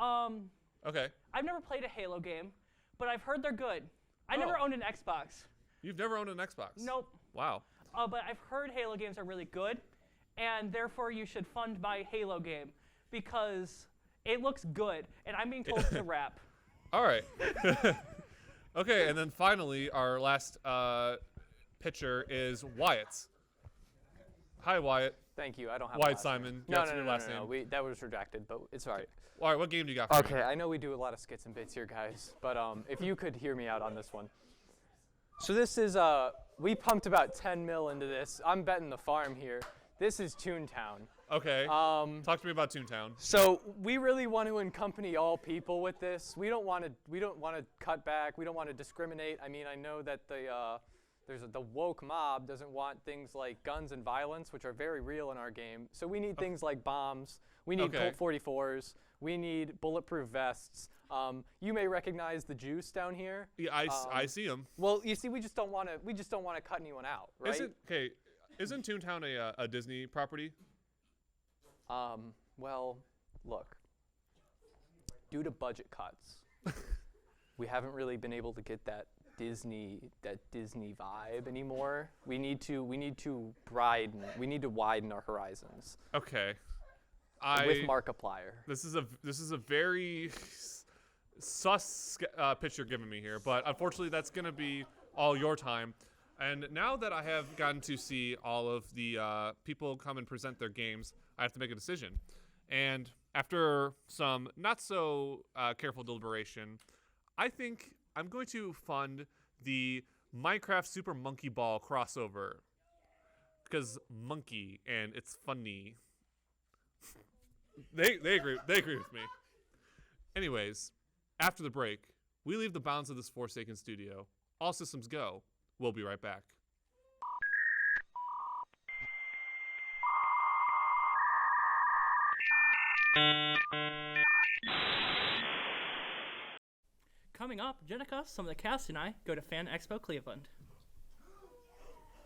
Speaker 16: Okay.
Speaker 20: I've never played a Halo game, but I've heard they're good. I never owned an Xbox.
Speaker 16: You've never owned an Xbox?
Speaker 20: Nope.
Speaker 16: Wow.
Speaker 20: But I've heard Halo games are really good, and therefore you should fund my Halo game because it looks good, and I'm being told it's a wrap.
Speaker 16: All right. Okay, and then finally, our last pitcher is Wyatt. Hi, Wyatt.
Speaker 11: Thank you. I don't have
Speaker 16: Wyatt
Speaker 11: a last
Speaker 16: Simon.
Speaker 11: Name.
Speaker 16: That's your last name.
Speaker 11: That was redacted, but it's all right.
Speaker 16: All right, what game do you got for me?
Speaker 11: Okay, I know we do a lot of skits and bits here, guys, but if you could hear me out on this one. So this is, we pumped about 10 mil into this. I'm betting the farm here. This is Toontown.
Speaker 16: Okay. Talk to me about Toontown.
Speaker 11: So we really want to accompany all people with this. We don't want to cut back. We don't want to discriminate. I mean, I know that the woke mob doesn't want things like guns and violence, which are very real in our game. So we need things like bombs. We need Colt 44s. We need bulletproof vests. You may recognize the juice down here.
Speaker 16: Yeah, I see them.
Speaker 11: Well, you see, we just don't want to cut anyone out, right?
Speaker 16: Isn't Toontown a Disney property?
Speaker 11: Well, look. Due to budget cuts, we haven't really been able to get that Disney vibe anymore. We need to widen our horizons.
Speaker 16: Okay.
Speaker 11: With Markiplier.
Speaker 16: This is a very sus pitch you're giving me here, but unfortunately that's going to be all your time. And now that I have gotten to see all of the people come and present their games, I have to make a decision. And after some not so careful deliberation, I think I'm going to fund the Minecraft Super Monkey Ball crossover. Because monkey and it's funny. They agree with me. Anyways, after the break, we leave the bounds of this Forsaken studio. All systems go. We'll be right back.
Speaker 1: Coming up, Jenica, some of the cast and I go to FanExpo Cleveland.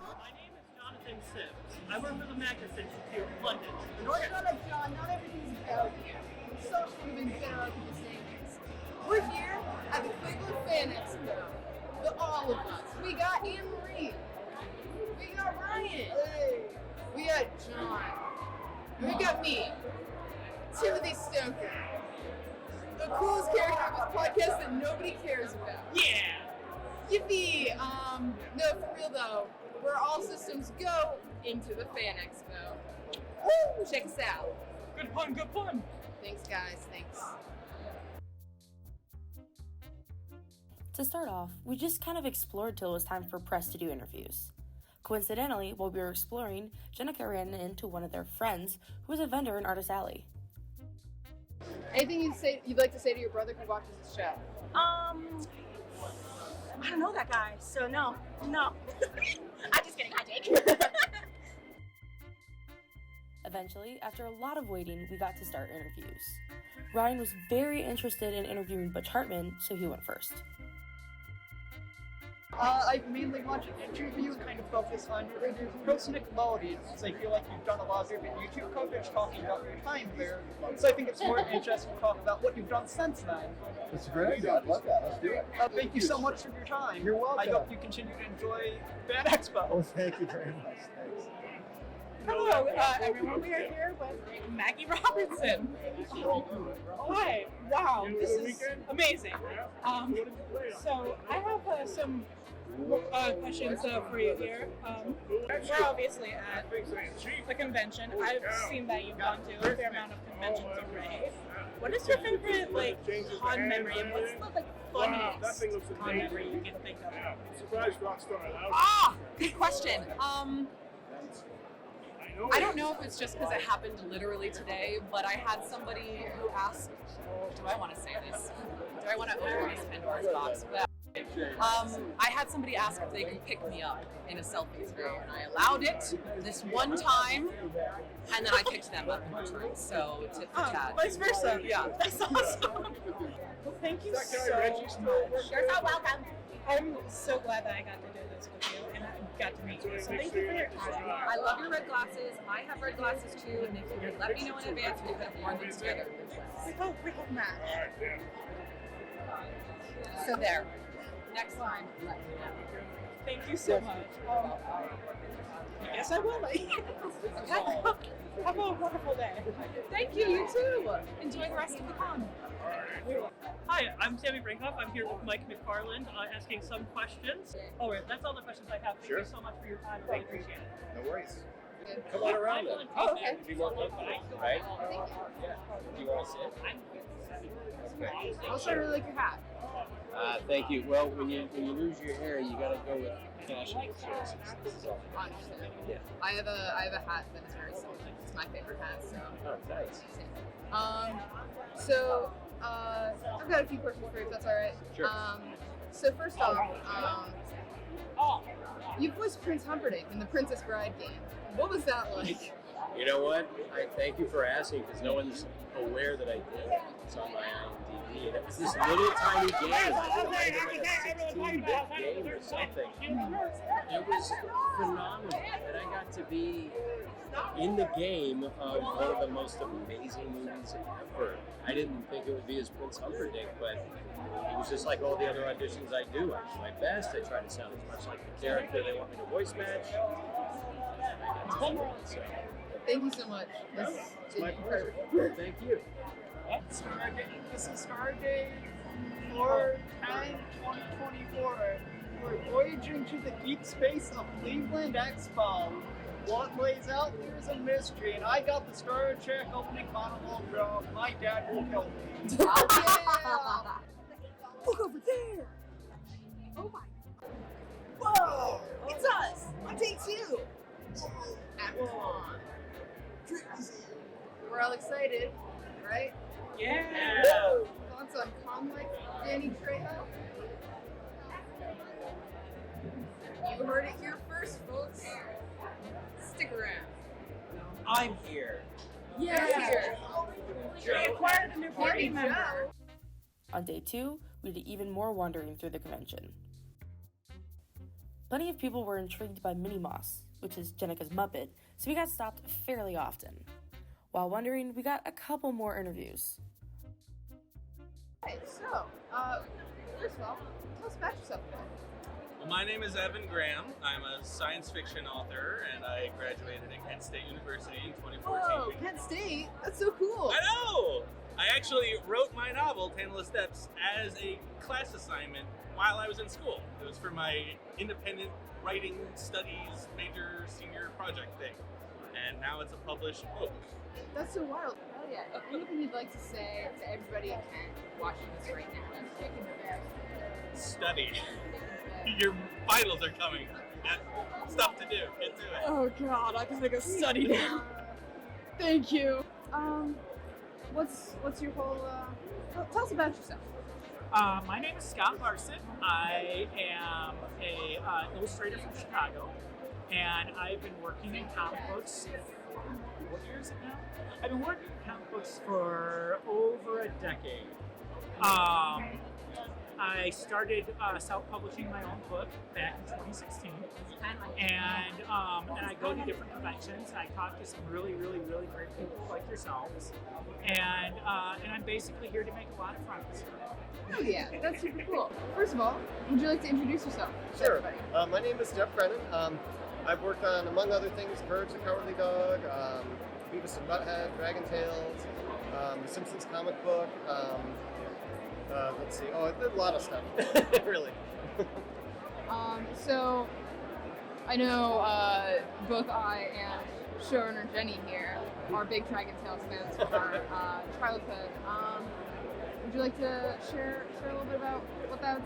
Speaker 20: My name is Jonathan Sims. I work for the Magnus Institute in London.
Speaker 2: Shut up, John. Not everything's about you. So should have been better up in the savings. We're here at the Cleveland Fan Expo. All of us. We got Anne Marie. We got Ryan. Hey. We got John. And we got me, Timothy Stoker. The coolest character of this podcast that nobody cares about.
Speaker 20: Yeah!
Speaker 2: Yippee! No, for real though, we're all systems go into the Fan Expo. Woo! Check us out.
Speaker 20: Good pun, good pun.
Speaker 2: Thanks, guys. Thanks.
Speaker 21: To start off, we just kind of explored till it was time for press to do interviews. Coincidentally, while we were exploring, Jenica ran into one of their friends who was a vendor in Artist Alley.
Speaker 2: Anything you'd like to say to your brother who watches this show?
Speaker 22: I don't know that guy, so no. I'm just kidding. Hi, Jake.
Speaker 21: Eventually, after a lot of waiting, we got to start interviews. Ryan was very interested in interviewing Butch Hartman, so he went first.
Speaker 23: I mainly want to interview kind of focus on your post Nickelodeon, because I feel like you've done a lot of different YouTube coverage talking about your time there. So I think it's more interesting to talk about what you've done since then.
Speaker 24: That's a great idea. I'd love that. Let's do it.
Speaker 23: Thank you so much for your time.
Speaker 24: You're welcome.
Speaker 23: I hope you continue to enjoy FanExpo.
Speaker 24: Oh, thank you very much. Thanks.
Speaker 22: Hello, everyone. We are here with Maggie Robertson. Hi. Wow, this is amazing. So I have some questions for you here. We're obviously at the convention. I've seen that you've gone to a fair amount of conventions already. What is your favorite con memory, and what's the funniest con memory you can think of?
Speaker 4: Good question. I don't know if it's just because it happened literally today, but I had somebody who asked, do I want to say this? Do I want to open this Pandora's box? But, I had somebody ask if they could pick me up in a selfie through, and I allowed it this one time, and then I picked them up more times. So tit for tat.
Speaker 22: Vice versa.
Speaker 4: Yeah.
Speaker 22: That's awesome. Well, thank you so much.
Speaker 4: You're so welcome.
Speaker 22: I'm so glad that I got to do this with you and I got to meet you. So thank you for your time.
Speaker 4: I love your red glasses. I have red glasses too, and if you would let me know in advance, we could have worn them together.
Speaker 22: We hope match.
Speaker 4: So there. Next time, let me know.
Speaker 22: Thank you so much. Yes, I will. Have a wonderful day.
Speaker 4: Thank you. You too. Enjoy the rest of the con.
Speaker 20: Hi, I'm Sammy Brinkhoff. I'm here with Mike McFarland asking some questions. All right, that's all the questions I have. Thank you so much for your time. I really appreciate it.
Speaker 24: No worries.
Speaker 20: Come on around then.
Speaker 4: Oh, okay.
Speaker 24: If you want to right? Yeah. Do you want to sit?
Speaker 2: Also, I really like your hat.
Speaker 3: Thank you. Well, when you lose your hair, you gotta go with fashion choices.
Speaker 2: I understand.
Speaker 3: Yeah.
Speaker 2: I have a hat that is very similar. It's my favorite hat, so.
Speaker 3: Oh, nice.
Speaker 2: So I've got a few questions for you, if that's all right.
Speaker 3: Sure.
Speaker 2: So first off, you voiced Prince Humperdinck in the Princess Bride game. What was that like?
Speaker 3: You know what? I thank you for asking because no one's aware that I did. It's on my IMDb. And it was this little tiny game. I think it might have been a 16-bit game or something. It was phenomenal. And I got to be in the game of one of the most amazing movies ever. I didn't think it would be as Prince Humperdinck, but it was just like all the other auditions I do. I do my best. I try to sound as much like the character they want me to voice match. I got to do it, so.
Speaker 2: Thank you so much.
Speaker 3: It's my pleasure. Thank you.
Speaker 23: This is Stargate 4/10/2024. We're voyaging to the deep space of Cleveland Expo. What lays out here is a mystery, and I got the Star Trek opening monologue wrong. My dad will kill me.
Speaker 2: Yeah. Look over there. Oh my. Whoa! It's us on day 2. Epcot. We're all excited, right?
Speaker 20: Yeah.
Speaker 2: Woo! Thoughts on Conlike, Danny Trejo? You heard it here first, folks. Stick around.
Speaker 6: I'm here.
Speaker 2: Yeah. Here.
Speaker 20: We acquired a new party member.
Speaker 21: On day 2, we did even more wandering through the convention. Plenty of people were intrigued by Minnie Mouse, which is Jenica's Muppet, so we got stopped fairly often. While wandering, we got a couple more interviews.
Speaker 2: Okay, so, first of all, tell us about yourself a bit.
Speaker 10: Well, my name is Evan Graham. I'm a science fiction author, and I graduated at Kent State University in 2014.
Speaker 2: Whoa, Kent State? That's so cool.
Speaker 10: I know! I actually wrote my novel, Tantalus Steps, as a class assignment while I was in school. It was for my independent writing studies major senior project thing. And now it's a published book.
Speaker 2: That's so wild. Oh yeah. Anything you'd like to say to everybody in Kent watching this right now?
Speaker 10: Study. Your finals are coming. That's stuff to do. Get to it.
Speaker 2: Oh god, I gotta go study now. Thank you. What's your whole, tell us about yourself.
Speaker 20: My name is Scott Larson. I am a illustrator from Chicago, and I've been working in comic books for, what years now? I've been working in comic books for over a decade. I started self-publishing my own book back in 2016, and I go to different conventions. I talk to some really, really, really great people like yourselves, and I'm basically here to make a lot of friends.
Speaker 2: Oh yeah, that's super cool. First of all, would you like to introduce yourself?
Speaker 12: Sure. My name is Jeff Brennan. I've worked on, among other things, Courage the Cowardly Dog, Beavis and Butthead, Dragon Tales, the Simpsons comic book. Let's see. Oh, I did a lot of stuff. Really.
Speaker 2: So I know both I and showrunner Jenny here are big Dragon Tales fans from our childhood. Would you like to share a little bit about what it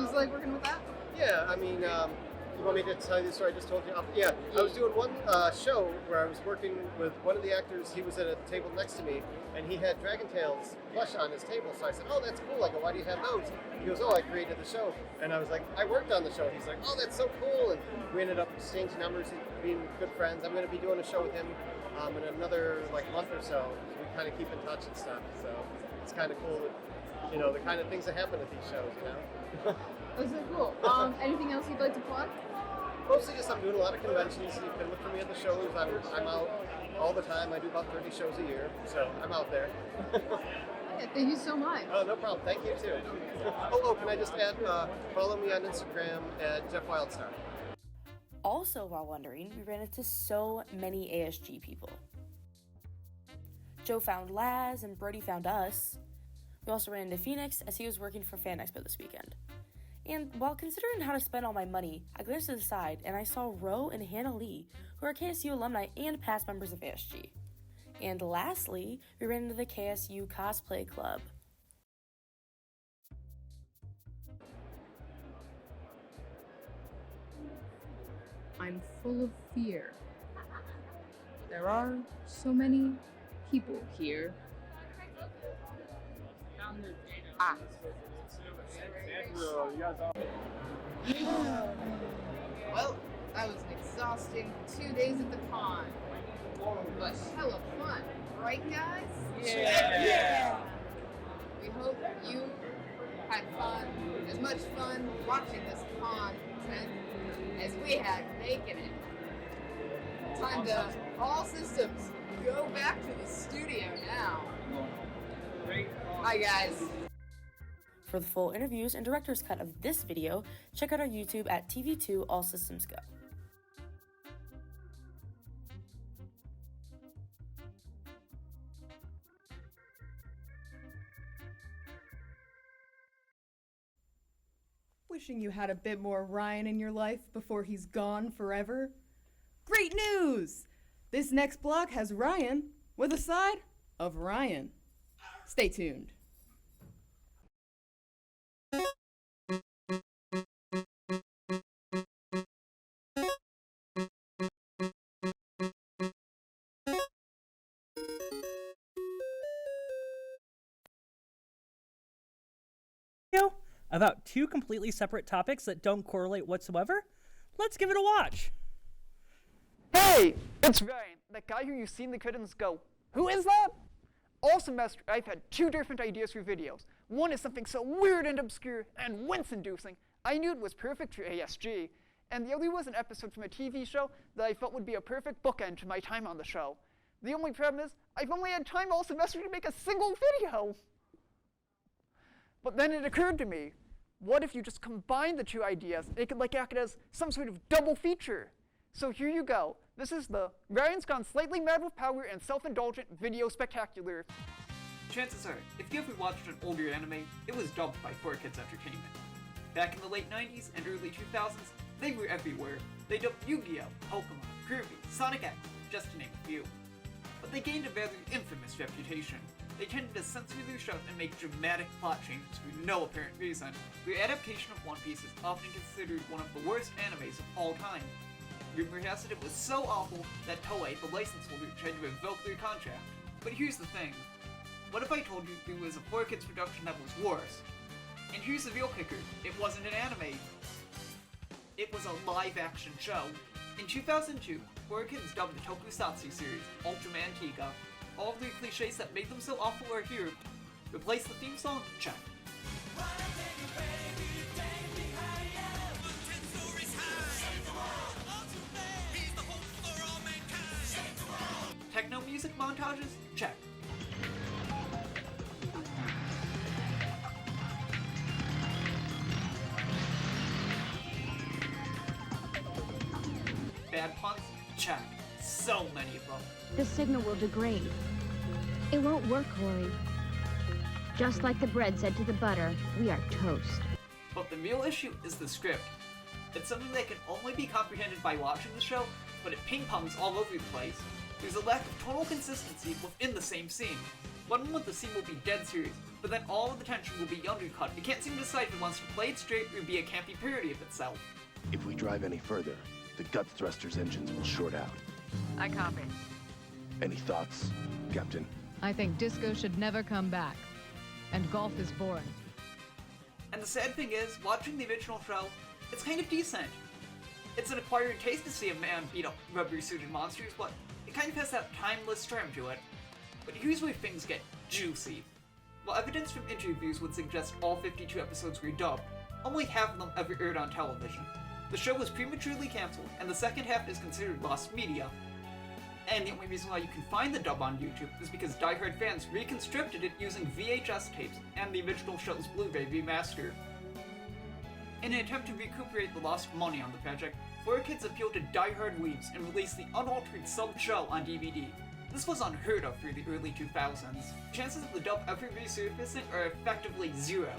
Speaker 2: was like working with that?
Speaker 12: Yeah, I mean, you want me to tell you the story I just told you? Yeah, I was doing one show where I was working with one of the actors. He was at a table next to me, and he had Dragon Tales plush on his table. So I said, "Oh, that's cool." I go, "Why do you have those?" He goes, "Oh, I created the show." And I was like, "I worked on the show." He's like, "Oh, that's so cool." And we ended up exchanging numbers and being good friends. I'm going to be doing a show with him in another month or so. We kind of keep in touch and stuff. So it's kind of cool. The kind of things that happen at these shows.
Speaker 2: That's so cool. Anything else you'd like to plug?
Speaker 12: Mostly just I'm doing a lot of conventions. You can look for me at the shows. I'm out all the time. I do about 30 shows a year, so I'm out there.
Speaker 2: Yeah, thank you so much.
Speaker 12: Oh, no problem. Thank you too. Oh, can I just add, follow me on Instagram at Jeff Wildstar.
Speaker 21: Also, while wondering, we ran into so many ASG people. Joe found Laz and Brody found us. We also ran into Phoenix as he was working for FanExpo this weekend. And while considering how to spend all my money, I glanced to the side and I saw Ro and Hannah Lee, who are KSU alumni and past members of ASG. And lastly, we ran into the KSU Cosplay Club.
Speaker 14: I'm full of fear. There are so many people here. Ah. Well, that was an exhausting 2 days at the con. But hella fun, right guys?
Speaker 22: Yeah.
Speaker 14: We hope you had fun, as much fun watching this content as we had making it. Time to all systems go back to the studio now. Bye guys.
Speaker 21: For the full interviews and director's cut of this video, check out our YouTube at TV2 All Systems Go.
Speaker 2: Wishing you had a bit more Ryan in your life before he's gone forever? Great news! This next block has Ryan with a side of Ryan. Stay tuned.
Speaker 1: About two completely separate topics that don't correlate whatsoever? Let's give it a watch.
Speaker 5: Hey, it's Ryan, that guy who you see in the curtains go, who is that? All semester, I've had two different ideas for videos. One is something so weird and obscure and wince-inducing, I knew it was perfect for ASG. And the other was an episode from a TV show that I felt would be a perfect bookend to my time on the show. The only problem is, I've only had time all semester to make a single video. But then it occurred to me, what if you just combine the two ideas? It could act as some sort of double feature. So here you go. This is the Ryan's Gone Slightly Mad with Power and Self-Indulgent Video Spectacular.
Speaker 8: Chances are, if you ever watched an older anime, it was dubbed by 4Kids Entertainment. Back in the late 90s and early 2000s, they were everywhere. They dubbed Yu-Gi-Oh!, Pokemon, Kirby, Sonic X, just to name a few. But they gained a rather infamous reputation. They tended to censor their shows and make dramatic plot changes for no apparent reason. Their adaptation of One Piece is often considered one of the worst animes of all time. Rumor has it was so awful that Toei, the license holder, tried to revoke their contract. But here's the thing. What if I told you there was a 4Kids production that was worse? And here's the real kicker. It wasn't an anime. It was a live-action show. In 2002, 4Kids dubbed the tokusatsu series, Ultraman Tiga. All of the cliches that made them so awful are here. Replace the theme song? Check. Techno music montages? Check. Bad puns? Check. So many of them.
Speaker 13: The signal will degrade. It won't work, Corey. Just like the bread said to the butter, we are toast.
Speaker 8: But the real issue is the script. It's something that can only be comprehended by watching the show, but it ping-pongs all over the place. There's a lack of total consistency within the same scene. One moment the scene will be dead serious, but then all of the tension will be undercut. It can't seem to decide if it wants to play it straight or be a campy parody of itself.
Speaker 15: If we drive any further, the gut thruster's engines will short out.
Speaker 25: I copy.
Speaker 15: Any thoughts, Captain?
Speaker 25: I think disco should never come back. And golf is boring.
Speaker 8: And the sad thing is, watching the original show, it's kind of decent. It's an acquired taste to see a man beat up rubber-suited monsters, but it kind of has that timeless charm to it. But here's where things get juicy. While evidence from interviews would suggest all 52 episodes were dubbed, only half of them ever aired on television. The show was prematurely cancelled, and the second half is considered lost media. And the only reason why you can find the dub on YouTube is because diehard fans reconstructed it using VHS tapes and the original show's Blu-ray remaster. In an attempt to recuperate the lost money on the project, 4Kids appealed to diehard weebs and released the unaltered sub-show on DVD. This was unheard of through the early 2000s. Chances of the dub ever resurfacing are effectively zero.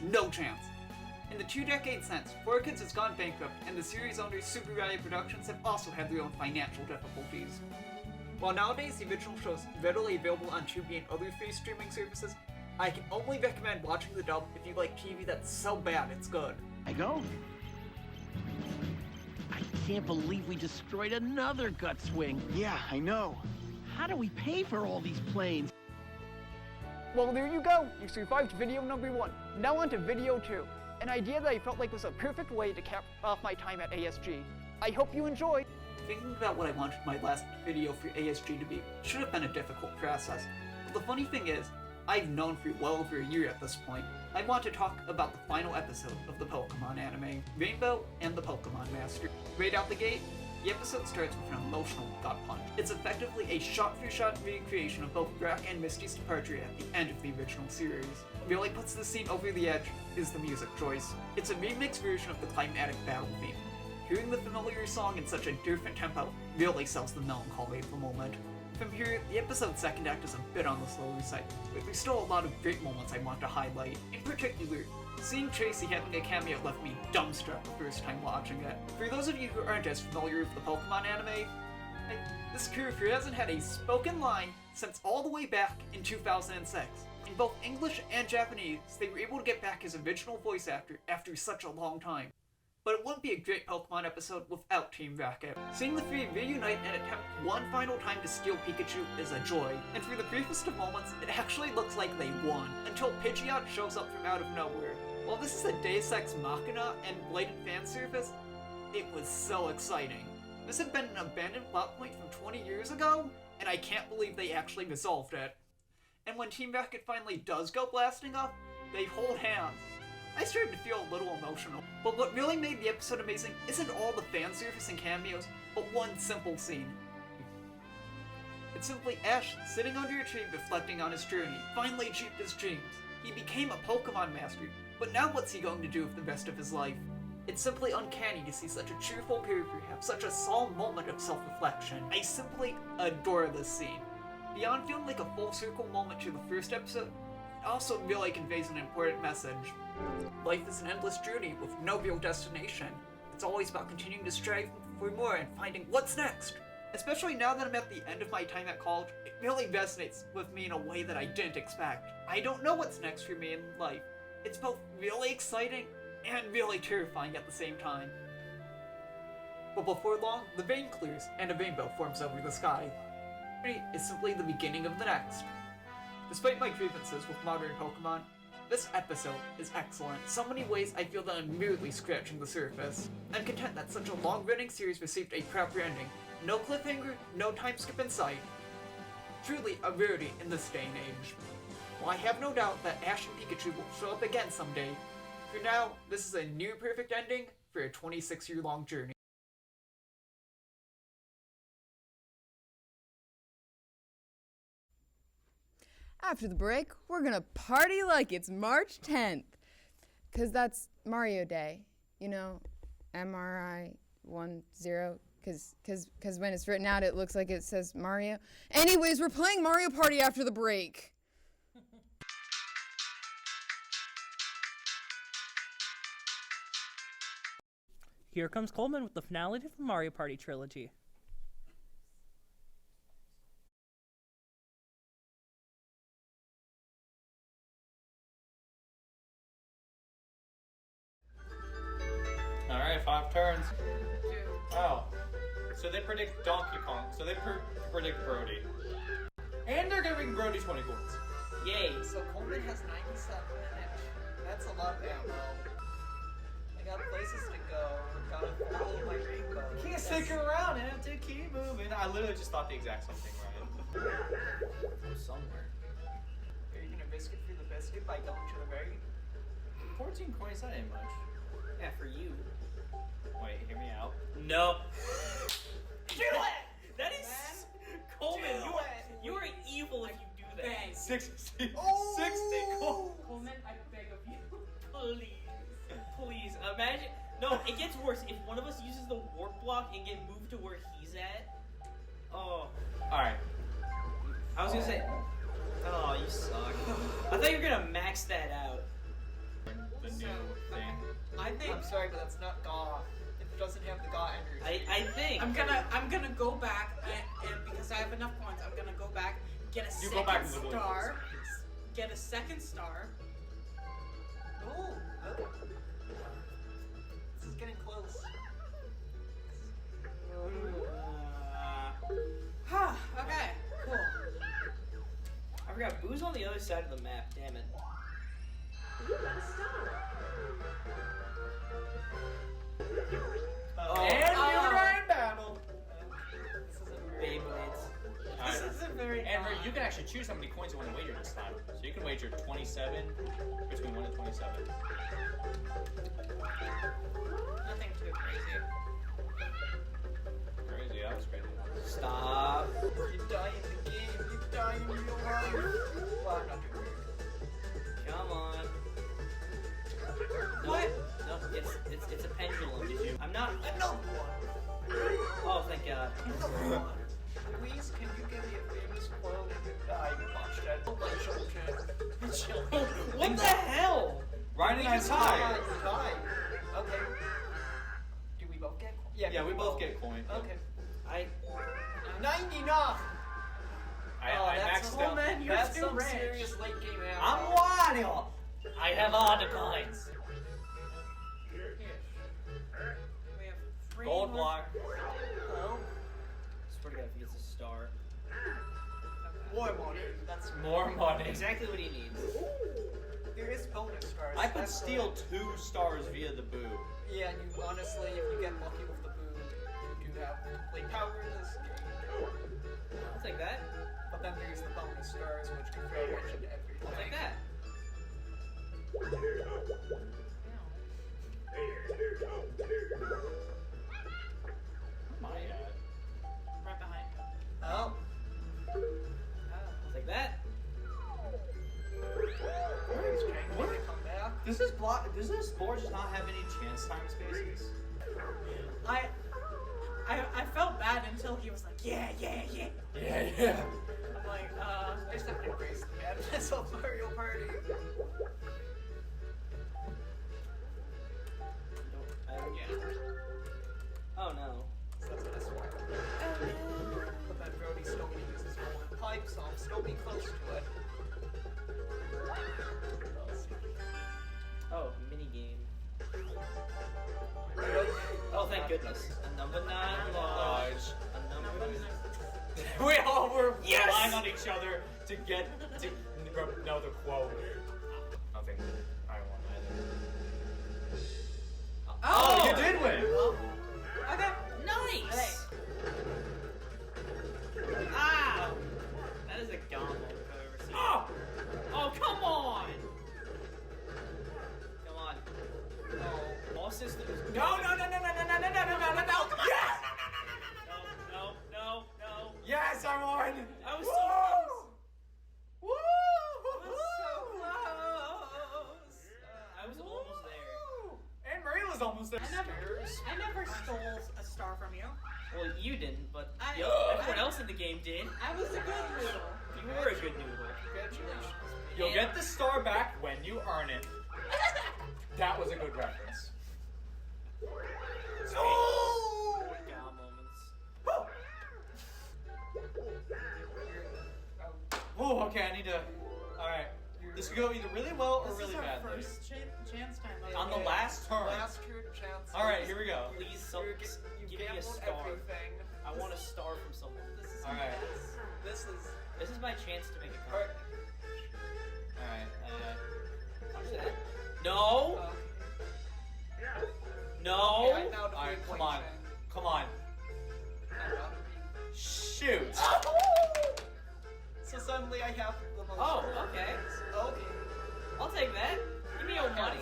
Speaker 8: No chance. In the 2 decades since, 4Kids has gone bankrupt, and the series owners Super Riot Productions have also had their own financial difficulties. While nowadays the original show is readily available on Tubi and other free streaming services, I can only recommend watching the dub if you like TV that's so bad it's good.
Speaker 15: I go. I
Speaker 7: can't believe we destroyed another gut swing.
Speaker 15: Yeah, I know.
Speaker 7: How do we pay for all these planes?
Speaker 5: Well, there you go. You survived video number 1. Now on to video 2. An idea that I felt like was a perfect way to cap off my time at ASG. I hope you enjoy.
Speaker 8: Thinking about what I wanted my last video for ASG to be should have been a difficult process. But the funny thing is, I've known for well over a year at this point. I want to talk about the final episode of the Pokemon anime, Rainbow and the Pokemon Master. Right out the gate, the episode starts with an emotional gut punch. It's effectively a shot-for-shot recreation of both Brock and Misty's departure at the end of the original series. What really puts the scene over the edge is the music choice. It's a remixed version of the climatic battle theme. Hearing the familiar song in such a different tempo really sells the melancholy of the moment. From here, the episode's second act is a bit on the slower side, but there's still a lot of great moments I want to highlight. In particular, seeing Tracy having a cameo left me dumbstruck the first time watching it. For those of you who aren't as familiar with the Pokemon anime, this character hasn't had a spoken line since all the way back in 2006. In both English and Japanese, they were able to get back his original voice actor after such a long time. But it wouldn't be a great Pokemon episode without Team Rocket. Seeing the three reunite and attempt one final time to steal Pikachu is a joy, and for the briefest of moments, it actually looks like they won, until Pidgeot shows up from out of nowhere. While this is a Deus Ex Machina and blatant fan service, it was so exciting. This had been an abandoned plot point from 20 years ago, and I can't believe they actually resolved it. And when Team Rocket finally does go blasting off, they hold hands. I started to feel a little emotional. But what really made the episode amazing isn't all the fan service and cameos, but one simple scene. It's simply Ash sitting under a tree reflecting on his journey, finally achieved his dreams. He became a Pokemon master, but now what's he going to do with the rest of his life? It's simply uncanny to see such a cheerful character have such a solemn moment of self-reflection. I simply adore this scene. Beyond feeling like a full circle moment to the first episode, it also really conveys an important message. Life is an endless journey with no real destination. It's always about continuing to strive for more and finding what's next. Especially now that I'm at the end of my time at college, it really resonates with me in a way that I didn't expect. I don't know what's next for me in life. It's both really exciting and really terrifying at the same time. But before long, the rain clears and a rainbow forms over the sky. Is simply the beginning of the next. Despite my grievances with modern Pokemon, this episode is excellent. In so many ways, I feel that I'm merely scratching the surface. I'm content that such a long-running series received a proper ending. No cliffhanger, no time skip in sight. Truly a rarity in this day and age. While I have no doubt that Ash and Pikachu will show up again someday, for now, this is a near perfect ending for a 26-year-long journey.
Speaker 2: After the break, we're gonna party like it's March 10th. Cause that's Mario Day. You know, MRI 10, cause when it's written out it looks like it says Mario. Anyways, we're playing Mario Party after the break.
Speaker 1: Here comes Coleman with the finale to the Mario Party trilogy.
Speaker 6: Alright, 5 turns. Oh. So they predict Donkey Kong. So they predict Brody. And they're giving Brody 20 points.
Speaker 8: Yay, so Coleman has 97 minutes. That's a lot of ammo. I got places to go. Gotta follow my rainbow.
Speaker 6: You can't stick around, I have to keep moving. I literally just thought the exact same thing, Ryan.
Speaker 8: I'm somewhere. Are you gonna risk it for the biscuit by going to the right?
Speaker 6: 14 coins, that ain't much.
Speaker 8: Yeah, for you.
Speaker 6: Wait, hear me out.
Speaker 9: No. Do it! That is Coleman. You are evil if you do that.
Speaker 6: 60.
Speaker 9: Oh!
Speaker 6: 60 coins.
Speaker 9: Coleman, I beg of you. Please. Please. Imagine. No, it gets worse. If one of us uses the warp block and get moved to where he's at. Oh.
Speaker 6: Alright.
Speaker 9: I was gonna say. Oh, you suck. I thought you were gonna max that out.
Speaker 6: The new thing.
Speaker 8: I think. I'm sorry, but that's not GAW. It doesn't have the GAW energy.
Speaker 9: I think.
Speaker 22: I'm gonna go back and because I have enough points, I'm gonna go back, get a second star. Get a second star.
Speaker 8: Ooh. This is getting close.
Speaker 9: Okay, cool. I forgot, Boo's on the other side of the map, damn it.
Speaker 22: You got a star.
Speaker 6: And you're in battle.
Speaker 9: This isn't Beyblades.
Speaker 6: This isn't very. Amber, you can actually choose how many coins you want to wager this time. So you can wager 27, between 1 and 27.
Speaker 9: Nothing too crazy.
Speaker 6: Crazy, that was crazy.
Speaker 9: Stop.
Speaker 8: You die in the game, you die in real life. Well, I'm not doing it.
Speaker 9: Come on. No,
Speaker 8: What?
Speaker 9: No, it's a pendulum. Did you? I'm not.
Speaker 8: Another one.
Speaker 9: Oh, thank God.
Speaker 8: Another one. Please, can you give me a famous quote? I watched that. Oh my children.
Speaker 9: What the hell?
Speaker 6: Ryan and I tied.
Speaker 8: Okay. Do we both get coin?
Speaker 6: Yeah, we both get coin.
Speaker 8: Okay.
Speaker 9: I
Speaker 8: 99!
Speaker 6: I
Speaker 8: that's
Speaker 6: maxed out.
Speaker 8: Man, that's some serious late game action.
Speaker 9: I'm Wario. I have all the coins.
Speaker 8: We have 3
Speaker 6: Gold
Speaker 8: more.
Speaker 6: block.
Speaker 8: Oh.
Speaker 9: Swear to God, if he gets a star.
Speaker 8: More money. That's
Speaker 6: More money.
Speaker 9: Exactly what he needs.
Speaker 8: There is bonus stars.
Speaker 6: I could
Speaker 8: That's
Speaker 6: steal 2 stars via the boo.
Speaker 8: Yeah, and you honestly, if you get lucky with the boo, you do have complete power in this game.
Speaker 9: I'll take that.
Speaker 8: But then there's the bonus stars, which can throw much into everything.
Speaker 9: I'll take that.
Speaker 6: My ad.
Speaker 22: Right behind you.
Speaker 8: Oh.
Speaker 9: I'll take that.
Speaker 8: What? Come back.
Speaker 6: Does this board just not have any chance time spaces?
Speaker 22: I felt bad until he was like, yeah.
Speaker 6: Yeah.
Speaker 8: I'm like, I just have to embrace the madness of Mario Party.
Speaker 9: Oh no.
Speaker 8: So that's what I swore. But then Brody still gonna use his rolling pipe, so I'm still be close to it.
Speaker 9: Oh, mini game. Oh, thank goodness. A number 9 large. A number 9.
Speaker 6: We all were
Speaker 9: Yes!
Speaker 6: relying on each other to get to know the quote. Nothing. I won either. Oh, you did win.
Speaker 9: Okay. Nice. Ah. That is a gauntlet if I've ever seen. Oh, come on. Come on. Oh. All systems.
Speaker 6: No. Come on. Yes.
Speaker 9: No.
Speaker 6: Yes, I won.
Speaker 9: I was so close.
Speaker 6: Woo!
Speaker 9: I was so close. I was almost there.
Speaker 6: And Marie was almost there.
Speaker 22: I never stole a star from you.
Speaker 9: Well, you didn't, but
Speaker 22: I-
Speaker 9: everyone else in the game did.
Speaker 22: I was a good noodle.
Speaker 9: You were a good noodle.
Speaker 8: Congratulations.
Speaker 6: You'll get the star back when you earn it. That was a good reference.
Speaker 9: Oh! God moments.
Speaker 6: Oh, okay, I need to. Alright. This could go either really well or
Speaker 22: This
Speaker 6: really
Speaker 22: is our
Speaker 6: badly.
Speaker 22: first chance time.
Speaker 6: On the last turn.
Speaker 8: Last turn chance.
Speaker 6: Alright, here we go.
Speaker 9: Please,
Speaker 8: You
Speaker 9: give me a
Speaker 8: gambled
Speaker 9: star.
Speaker 8: everything.
Speaker 9: I want a star from someone.
Speaker 6: Alright.
Speaker 8: This
Speaker 9: is my chance to make a card.
Speaker 6: Alright.
Speaker 9: Watch that. No. No.
Speaker 8: Okay, now
Speaker 6: Alright, come on. Come on. Shoot.
Speaker 8: So suddenly I have the most.
Speaker 9: Oh, okay.
Speaker 8: Okay.
Speaker 9: I'll take that. Give me your money.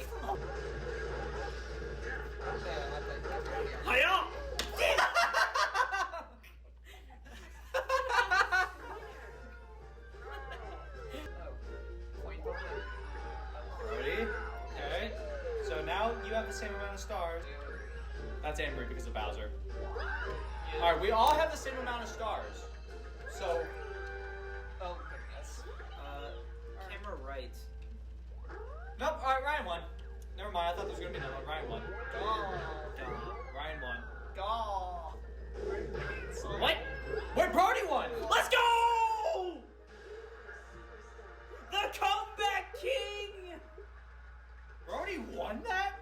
Speaker 9: Hiya!
Speaker 6: Ready? Okay. So now you have the same amount of stars. That's Amory because of Bowser. Alright, we all have the same amount of stars. So.
Speaker 8: Oh, goodness.
Speaker 9: Camera right.
Speaker 6: Nope, alright, Ryan won. Never mind, I thought there was gonna be another one. Ryan won. Ryan won.
Speaker 9: What?
Speaker 6: Wait, Brody won!
Speaker 9: Let's go! The comeback king!
Speaker 6: Brody won that?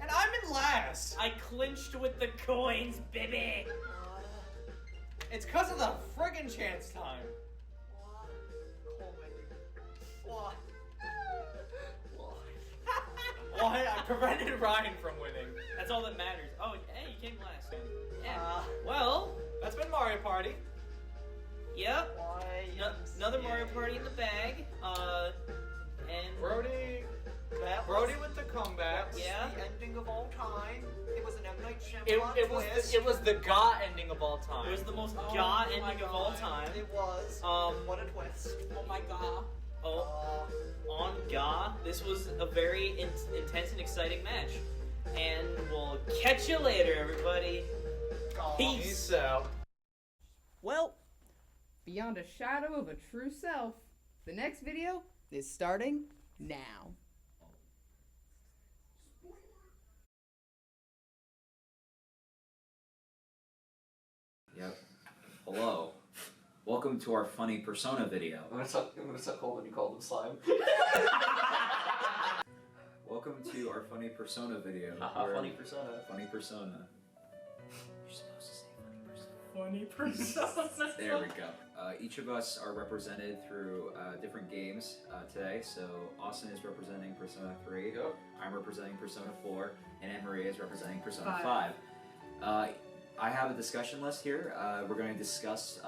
Speaker 6: And I'm in last.
Speaker 9: I clinched finished with the coins, baby.
Speaker 6: It's because of the friggin' chance time.
Speaker 8: Why?
Speaker 6: Why? I prevented Ryan from winning.
Speaker 9: That's all that matters. Oh, hey, you came last. Yeah. Well,
Speaker 6: that's been Mario Party.
Speaker 9: Yep.
Speaker 8: Why?
Speaker 9: Another Mario Party in the bag. And
Speaker 6: Brody.
Speaker 8: That
Speaker 6: Brody with the comeback.
Speaker 9: Yeah.
Speaker 8: The ending of all time. It was an M. Night Shyamalan
Speaker 6: It was the GA ending of all time.
Speaker 9: It was the most GA ending of all time.
Speaker 8: It was. What a twist.
Speaker 9: Oh my god. Oh. On GA, this was a very intense and exciting match. And we'll catch you later, everybody. Peace
Speaker 6: out.
Speaker 2: Well, beyond a shadow of a true self, the next video is starting now.
Speaker 11: Yep. Hello. Welcome to our funny Persona video.
Speaker 8: I'm gonna suck cold when you called him slime.
Speaker 11: Welcome to our funny Persona video.
Speaker 8: Funny Persona.
Speaker 11: Funny Persona. You're supposed to say
Speaker 20: Funny Persona.
Speaker 11: There we go. Each of us are represented through different games today. So Austin is representing Persona 3.
Speaker 8: Yep.
Speaker 11: I'm representing Persona 4. And Anne-Marie is representing Persona
Speaker 20: 5.
Speaker 11: 5. I have a discussion list here. We're going to discuss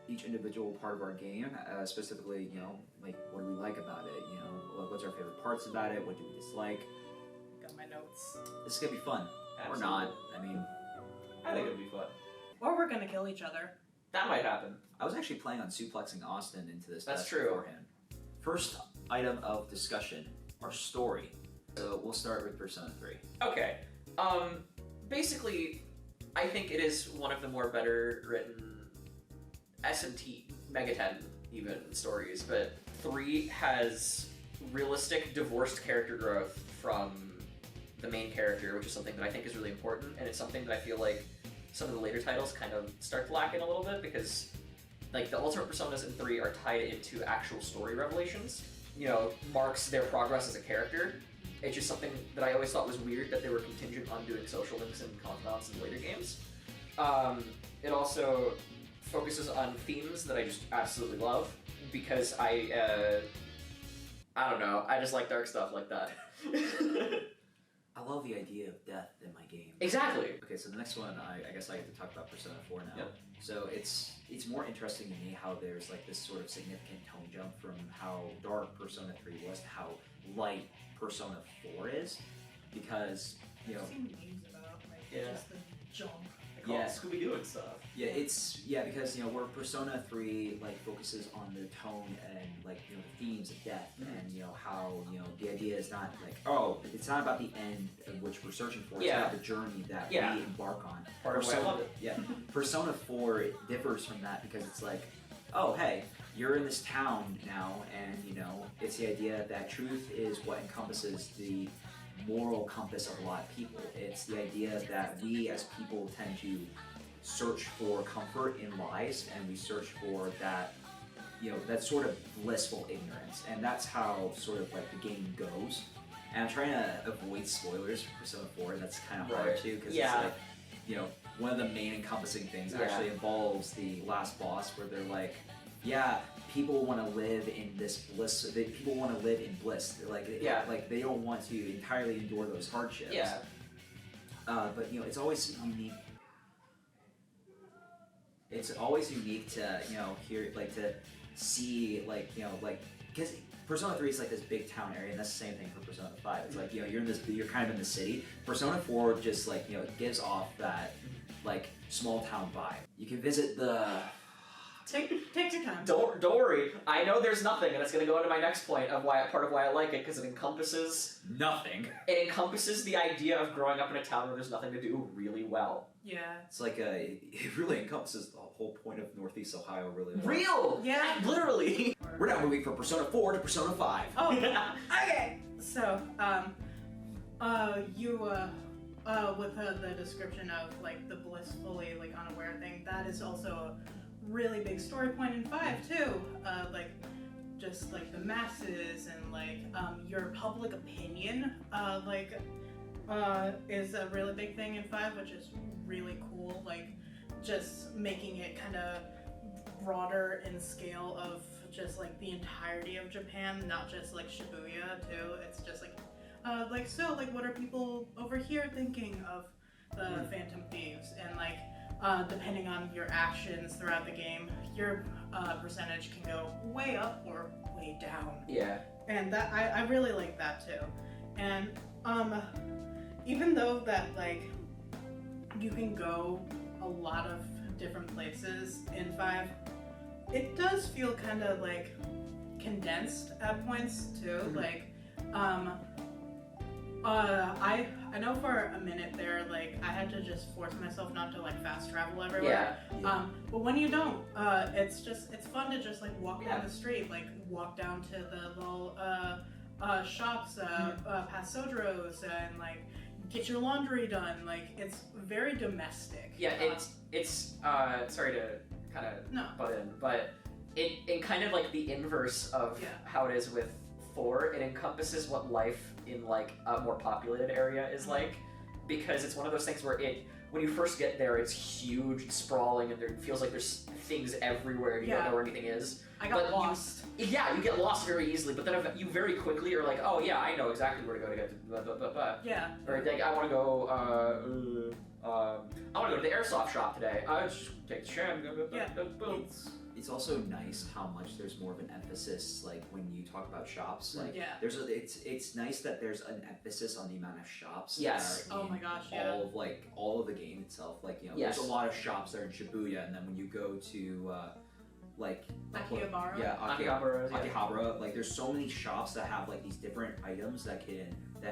Speaker 11: each individual part of our game, specifically, you know, like what do we like about it? You know, what's our favorite parts about it? What do we dislike?
Speaker 20: Got my notes.
Speaker 11: This is gonna be fun,
Speaker 8: Absolutely.
Speaker 11: or not. I mean,
Speaker 8: I think it'd be fun.
Speaker 20: Or we're gonna kill each other.
Speaker 8: That might happen.
Speaker 11: I was actually planning on suplexing Austin into this.
Speaker 8: That's
Speaker 11: test
Speaker 8: true.
Speaker 11: Beforehand. First item of discussion: our story. So we'll start with Persona 3.
Speaker 8: Okay. Basically, I think it is one of the more better written S&T, Mega 10 even, stories, but 3 has realistic divorced character growth from the main character, which is something that I think is really important, and it's something that I feel like some of the later titles kind of start lacking a little bit, because like the Ultimate Personas in 3 are tied into actual story revelations, you know, marks their progress as a character. It's just something that I always thought was weird that they were contingent on doing social links and confidants in later games. It also focuses on themes that I just absolutely love, because I don't know, I just like dark stuff like that.
Speaker 11: I love the idea of death in my game.
Speaker 8: Exactly.
Speaker 11: Okay, so the next one, I guess I get to talk about Persona 4 now.
Speaker 8: Yep.
Speaker 11: So it's more interesting to me how there's like this sort of significant tone jump from how dark Persona 3 was to how light Persona 4 is, because, you know...
Speaker 20: I've seen memes about, like, just the jump.
Speaker 11: Yeah,
Speaker 8: Scooby-Doo and stuff.
Speaker 11: Yeah, because, you know, where Persona 3 like focuses on the tone and like, you know, the themes of death, and you know how, you know, the idea is not like, oh, it's not about the end of which we're searching for, it's about the journey that we embark on.
Speaker 8: Part of why I love it.
Speaker 11: Yeah, Persona 4 differs from that because it's like, oh hey, you're in this town now, and you know, it's the idea that truth is what encompasses the moral compass of a lot of people. It's the idea that we as people tend to search for comfort in lies, and we search for that, you know, that sort of blissful ignorance, and that's how sort of like the game goes. And I'm trying to avoid spoilers for Persona 4. That's kind of hard too, because it's like, you know, one of the main encompassing things actually involves the last boss, where they're like, yeah, people want to live in this bliss. People want to live in bliss. Like they don't want to entirely endure those hardships.
Speaker 8: Yeah.
Speaker 11: But you know, it's always unique. It's always unique to, you know, hear, like, to see, like, you know, like, because Persona 3 is like this big town area, and that's the same thing for Persona 5. It's like, you know, you're kind of in the city. Persona 4 just, like, you know, gives off that, like, small town vibe. You can visit the...
Speaker 20: Take your time.
Speaker 8: Don't worry. I know there's nothing, and it's going to go into my next point of part of why I like it, because it encompasses...
Speaker 11: Nothing.
Speaker 8: It encompasses the idea of growing up in a town where there's nothing to do really well.
Speaker 20: Yeah.
Speaker 11: It's like it really encompasses the whole point of Northeast Ohio really well.
Speaker 8: Real!
Speaker 20: Yeah.
Speaker 8: Literally!
Speaker 11: We're now moving from Persona 4 to Persona 5.
Speaker 20: Oh, okay. So, you, with the description of, like, the blissfully, like, unaware thing, that is also a really big story point in 5, too. Like, just, like, the masses and, like, your public opinion, like,
Speaker 4: is a really big thing in 5, which is really cool. Like, just making it kind of broader in scale of just like the entirety of Japan, not just like Shibuya too. It's just like what are people over here thinking of the Phantom Thieves? And like, depending on your actions throughout the game, your percentage can go way up or way down.
Speaker 11: Yeah.
Speaker 4: And that I really like that too. And even though that like you can go a lot of different places in 5, it does feel kind of like condensed at points too. Like I know for a minute there, like I had to just force myself not to like fast travel everywhere.
Speaker 11: Yeah.
Speaker 4: But when you don't, it's fun to just like walk down the street, like walk down to the little shops, past Sodro's, and like get your laundry done. Like it's very domestic.
Speaker 16: Yeah, it's sorry to kind of butt in, but it kind of like the inverse of how it is with 4. It encompasses what life in like a more populated area is like, because it's one of those things where when you first get there, it's huge, sprawling, and there feels like there's things everywhere and you don't know where anything is.
Speaker 4: I got lost.
Speaker 16: You get lost very easily, but then you very quickly are like, oh yeah, I know exactly where to go to get to blah, blah, blah, blah.
Speaker 4: Yeah.
Speaker 16: Or like, I want to go, I want to go to the airsoft shop today. I just take the tram, boom.
Speaker 11: It's also nice how much there's more of an emphasis, like when you talk about shops, like it's nice that there's an emphasis on the amount of shops.
Speaker 16: Yes.
Speaker 11: That are
Speaker 4: Oh my gosh, yeah.
Speaker 11: all of the game itself. Like, you know,
Speaker 16: Yes.
Speaker 11: there's a lot of shops that are in Shibuya, and then when you go to like
Speaker 4: Akihabara.
Speaker 11: Akihabara, like there's so many shops that have like these different items that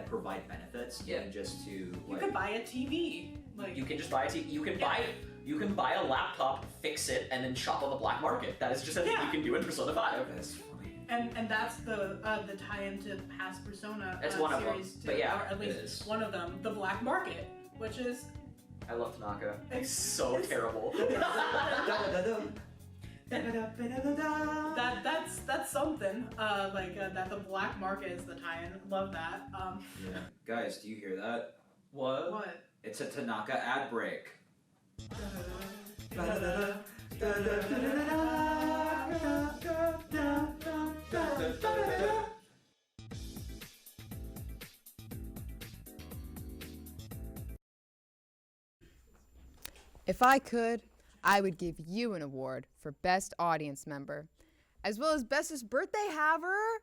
Speaker 11: provide benefits.
Speaker 16: Yeah.
Speaker 11: And just to
Speaker 4: You
Speaker 11: like
Speaker 4: could buy a TV. Like
Speaker 16: You can just buy a TV. You can buy a laptop, fix it, and then shop on the black market. That is just a thing you can do in Persona 5.
Speaker 11: That's funny.
Speaker 4: And that's the tie-in to the past Persona
Speaker 16: That's one of them,
Speaker 4: series too,
Speaker 16: but yeah,
Speaker 4: or at
Speaker 16: it
Speaker 4: least
Speaker 16: is.
Speaker 4: one of them, the black market, which is
Speaker 16: I love Tanaka. It's so terrible.
Speaker 4: That's something. That the black market is the tie-in. Love that.
Speaker 11: Yeah. Guys, do you hear that?
Speaker 4: What?
Speaker 11: It's a Tanaka ad break.
Speaker 2: If I could, I would give you an award for Best Audience Member, as well as Bestest Birthday Haver.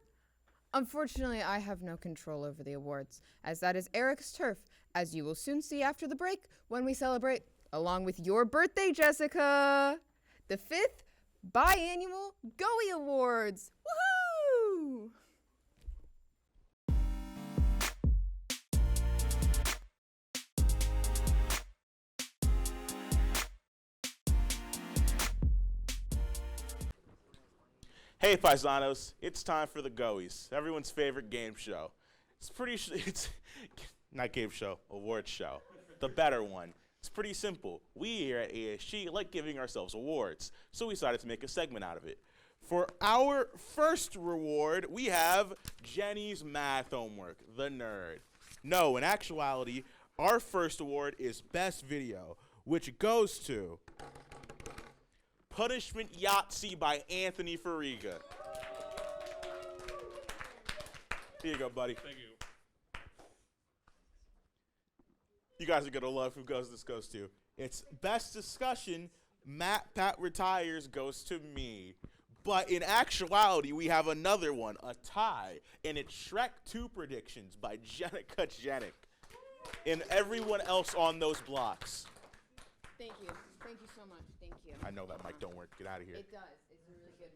Speaker 2: Unfortunately, I have no control over the awards, as that is Eric's turf, as you will soon see after the break when we celebrate, along with your birthday, Jessica, the 5th biannual Goies Awards. Woohoo!
Speaker 17: Hey Paisanos, it's time for the Goies, everyone's favorite game show. It's not game show, award show, the better one. It's pretty simple. We here at ASG like giving ourselves awards, so we decided to make a segment out of it. For our first reward, we have Jenny's math homework, the nerd. No, in actuality, our first award is Best Video, which goes to Punishment Yahtzee by Anthony Fariga. Here you go, buddy.
Speaker 10: Thank you.
Speaker 17: You guys are gonna love who this goes to. It's Best Discussion, Matt Pat Retires goes to me. But in actuality, we have another one, a tie, and it's Shrek 2 Predictions by Jenica Jenik. And everyone else on those blocks.
Speaker 2: Thank you. Thank you so much. Thank you.
Speaker 17: I know that mic don't work. Get out of here.
Speaker 2: It does. It's a really good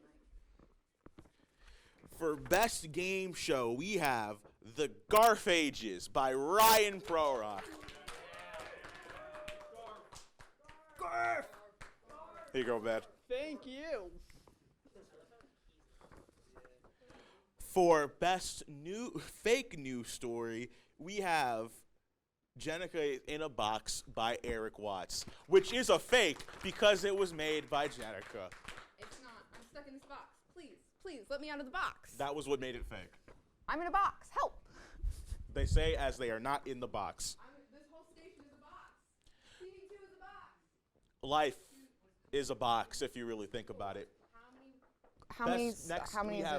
Speaker 2: mic.
Speaker 17: For Best Game Show, we have The Garfages by Ryan Prorock.
Speaker 5: Garf!
Speaker 17: Here you go, man.
Speaker 5: Thank you.
Speaker 17: For Best Fake News Story, we have Jenica in a Box by Eric Watts, which is a fake because it was made by Jenica.
Speaker 2: It's not. I'm stuck in this box. Please, please, let me out of the box.
Speaker 17: That was what made it fake.
Speaker 2: I'm in a box. Help.
Speaker 17: They say as they are not in the box.
Speaker 14: This whole station is a box. TV2 is a box.
Speaker 17: Life is a box if you really think about it.
Speaker 2: How many
Speaker 17: we
Speaker 2: is
Speaker 17: have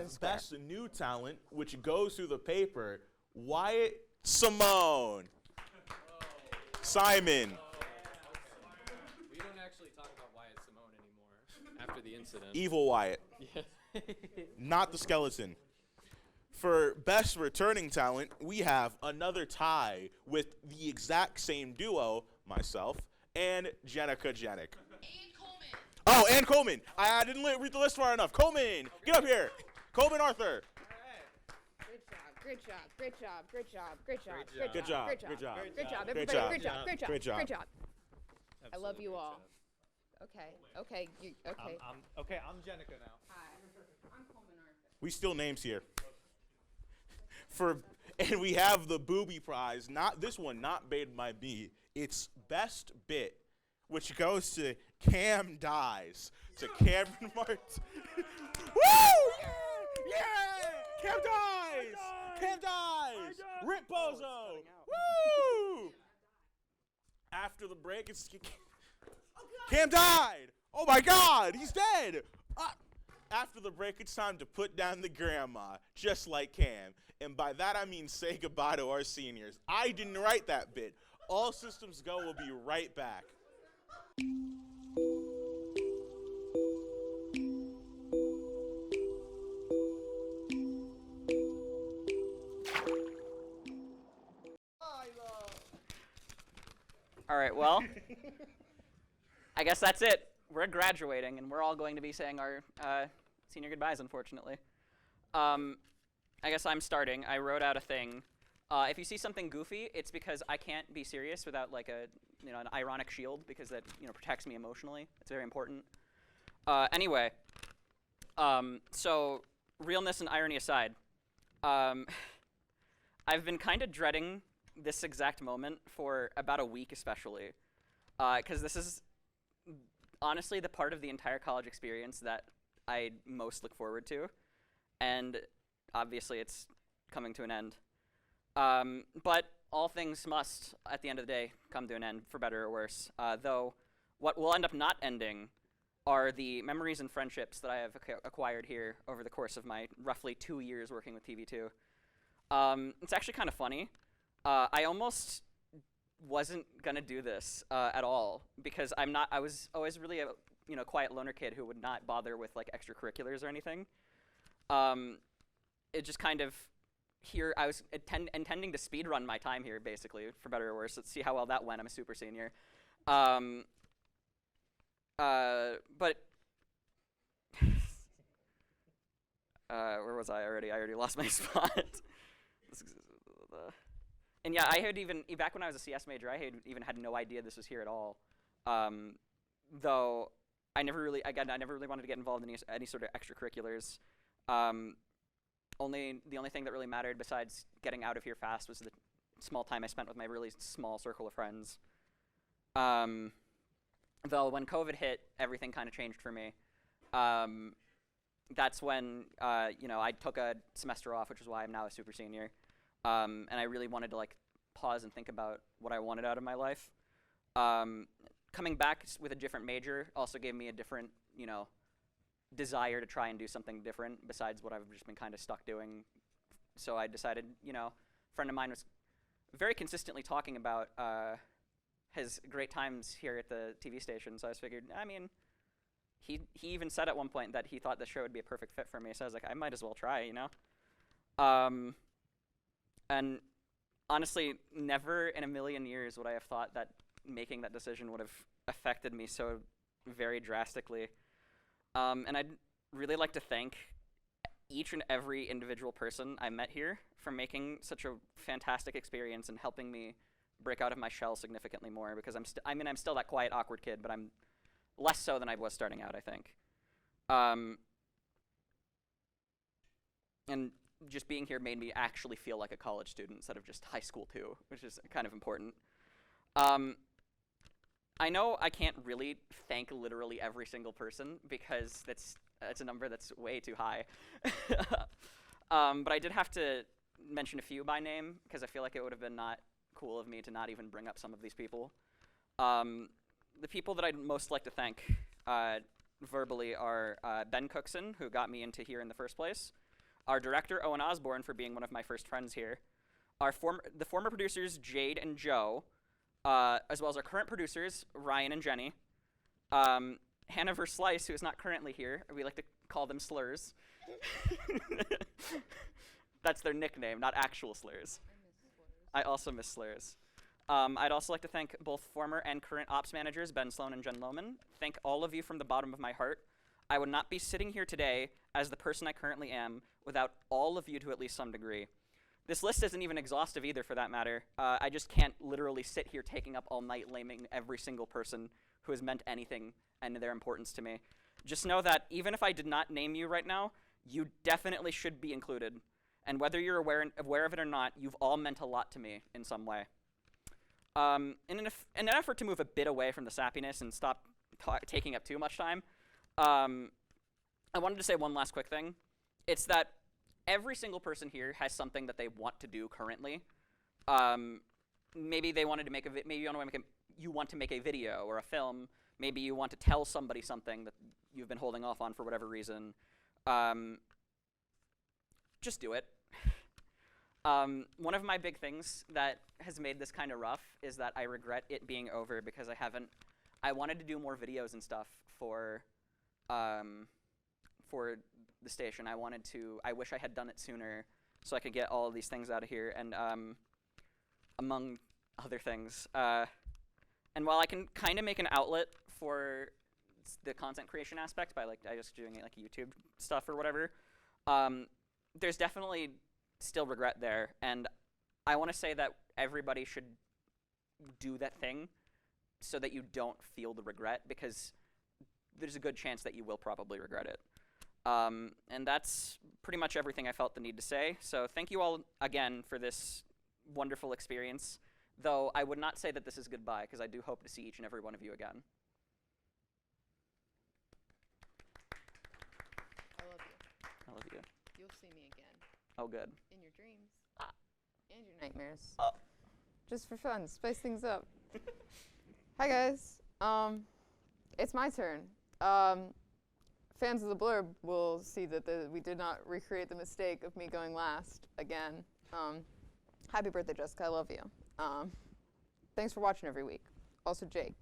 Speaker 2: in square?
Speaker 17: Best New Talent, which goes through the paper. Wyatt Simone. Simon.
Speaker 3: We don't actually talk about Wyatt Simone anymore after the incident.
Speaker 17: Evil Wyatt.
Speaker 3: Yeah.
Speaker 17: Not the skeleton. For Best Returning Talent, we have another tie with the exact same duo, myself and Jenica Jenick. Oh, and Coleman. I didn't read the list far enough. Coleman, get up here. Coleman Arthur.
Speaker 14: Great job. Great job. Great job. Great job.
Speaker 17: Great
Speaker 14: Great
Speaker 17: job.
Speaker 14: job.
Speaker 17: Great
Speaker 14: Great
Speaker 17: job.
Speaker 14: job.
Speaker 17: Great
Speaker 14: Great
Speaker 17: job.
Speaker 14: job.
Speaker 17: Great
Speaker 14: Everybody,
Speaker 17: job.
Speaker 14: great job. Great job.
Speaker 17: Great job.
Speaker 14: Great job. I love you all. Okay. Okay. Okay.
Speaker 6: I'm Jenica now.
Speaker 14: Hi. I'm Coleman Arthur.
Speaker 17: We steal names here. And we have the booby prize. Not this one, not made by me. It's Best Bit, which goes to Cam Dies. To Cameron Martin. Woo! Yeah! Cam Dies! Cam Dies! Rip Bozo! Woo! After the break, it's Cam died! Oh my God, he's dead! After the break, it's time to put down the grandma, just like Cam. And by that, I mean say goodbye to our seniors. I didn't write that bit. All Systems Go will be right back.
Speaker 8: All right, well, I guess that's it. We're graduating, and we're all going to be saying our senior goodbyes, unfortunately. I guess I'm starting. I wrote out a thing. If you see something goofy, it's because I can't be serious without like an ironic shield, because that protects me emotionally. It's very important. Anyway, so realness and irony aside, I've been kind of dreading this exact moment for about a week, especially, because this is honestly the part of the entire college experience that I most look forward to, and obviously it's coming to an end. But all things must, at the end of the day, come to an end, for better or worse. Though what will end up not ending are the memories and friendships that I have acquired here over the course of my roughly 2 years working with TV2. It's actually kind of funny. I almost wasn't gonna do this at all, because I was always really a quiet loner kid who would not bother with like extracurriculars or anything. It just kind of here I was intending to speed run my time here, basically, for better or worse. Let's see how well that went. I'm a super senior. But where was I already? I already lost my spot. And yeah, I had back when I was a CS major, I had even had no idea this was here at all. Though I never really wanted to get involved in any sort of extracurriculars. The only thing that really mattered besides getting out of here fast was the small time I spent with my really small circle of friends. Though when COVID hit, everything kind of changed for me. That's when I took a semester off, which is why I'm now a super senior. And I really wanted to like pause and think about what I wanted out of my life. Coming back with a different major also gave me a different, desire to try and do something different besides what I've just been kind of stuck doing. So I decided, a friend of mine was very consistently talking about his great times here at the TV station. So I figured, he even said at one point that he thought the show would be a perfect fit for me. So I was like, I might as well try, And honestly, never in a million years would I have thought that making that decision would have affected me so very drastically. And I'd really like to thank each and every individual person I met here for making such a fantastic experience and helping me break out of my shell significantly more, because I'm still that quiet, awkward kid, but I'm less so than I was starting out, I think. And just being here made me actually feel like a college student instead of just high school too, which is kind of important. I know I can't really thank literally every single person, because that's a number that's way too high. But I did have to
Speaker 12: mention a few by name because I feel like it would have been not cool of me to not even bring up some of these people. The people that I'd most like to thank verbally are Ben Cookson, who got me into here in the first place, our director Owen Osborne for being one of my first friends here, the former producers Jade and Joe, as well as our current producers Ryan and Jenny, Hannah Verslice, who is not currently here. We like to call them slurs. That's their nickname, not actual slurs. I also miss slurs. I'd also like to thank both former and current ops managers, Ben Sloan and Jen Lohman. Thank all of you from the bottom of my heart. I would not be sitting here today as the person I currently am without all of you to at least some degree. This list isn't even exhaustive either, for that matter. I just can't literally sit here taking up all night laming every single person who has meant anything and their importance to me. Just know that even if I did not name you right now, you definitely should be included. And whether you're aware of it or not, you've all meant a lot to me in some way. In an effort to move a bit away from the sappiness and stop taking up too much time, I wanted to say one last quick thing. It's that every single person here has something that they want to do currently. Maybe they wanted to make you want to make a video or a film. Maybe you want to tell somebody something that you've been holding off on for whatever reason. Just do it. One of my big things that has made this kind of rough is that I regret it being over because I wanted to do more videos and stuff for the station. I wish I had done it sooner so I could get all of these things out of here, and among other things. And while I can kind of make an outlet for the content creation aspect by I just doing it like YouTube stuff or whatever, there's definitely still regret there, and I want to say that everybody should do that thing so that you don't feel the regret, because there's a good chance that you will probably regret it. And that's pretty much everything I felt the need to say. So thank you all again for this wonderful experience, though I would not say that this is goodbye, because I do hope to see each and every one of you again.
Speaker 2: I love you.
Speaker 12: I love you.
Speaker 2: You'll see me again.
Speaker 12: Oh, good.
Speaker 2: In your dreams. And your nightmares. Just for fun. Spice things up. Hi, guys. It's my turn. Fans of the Blurb will see that we did not recreate the mistake of me going last again. Happy birthday, Jessica. I love you. Thanks for watching every week. Also, Jake.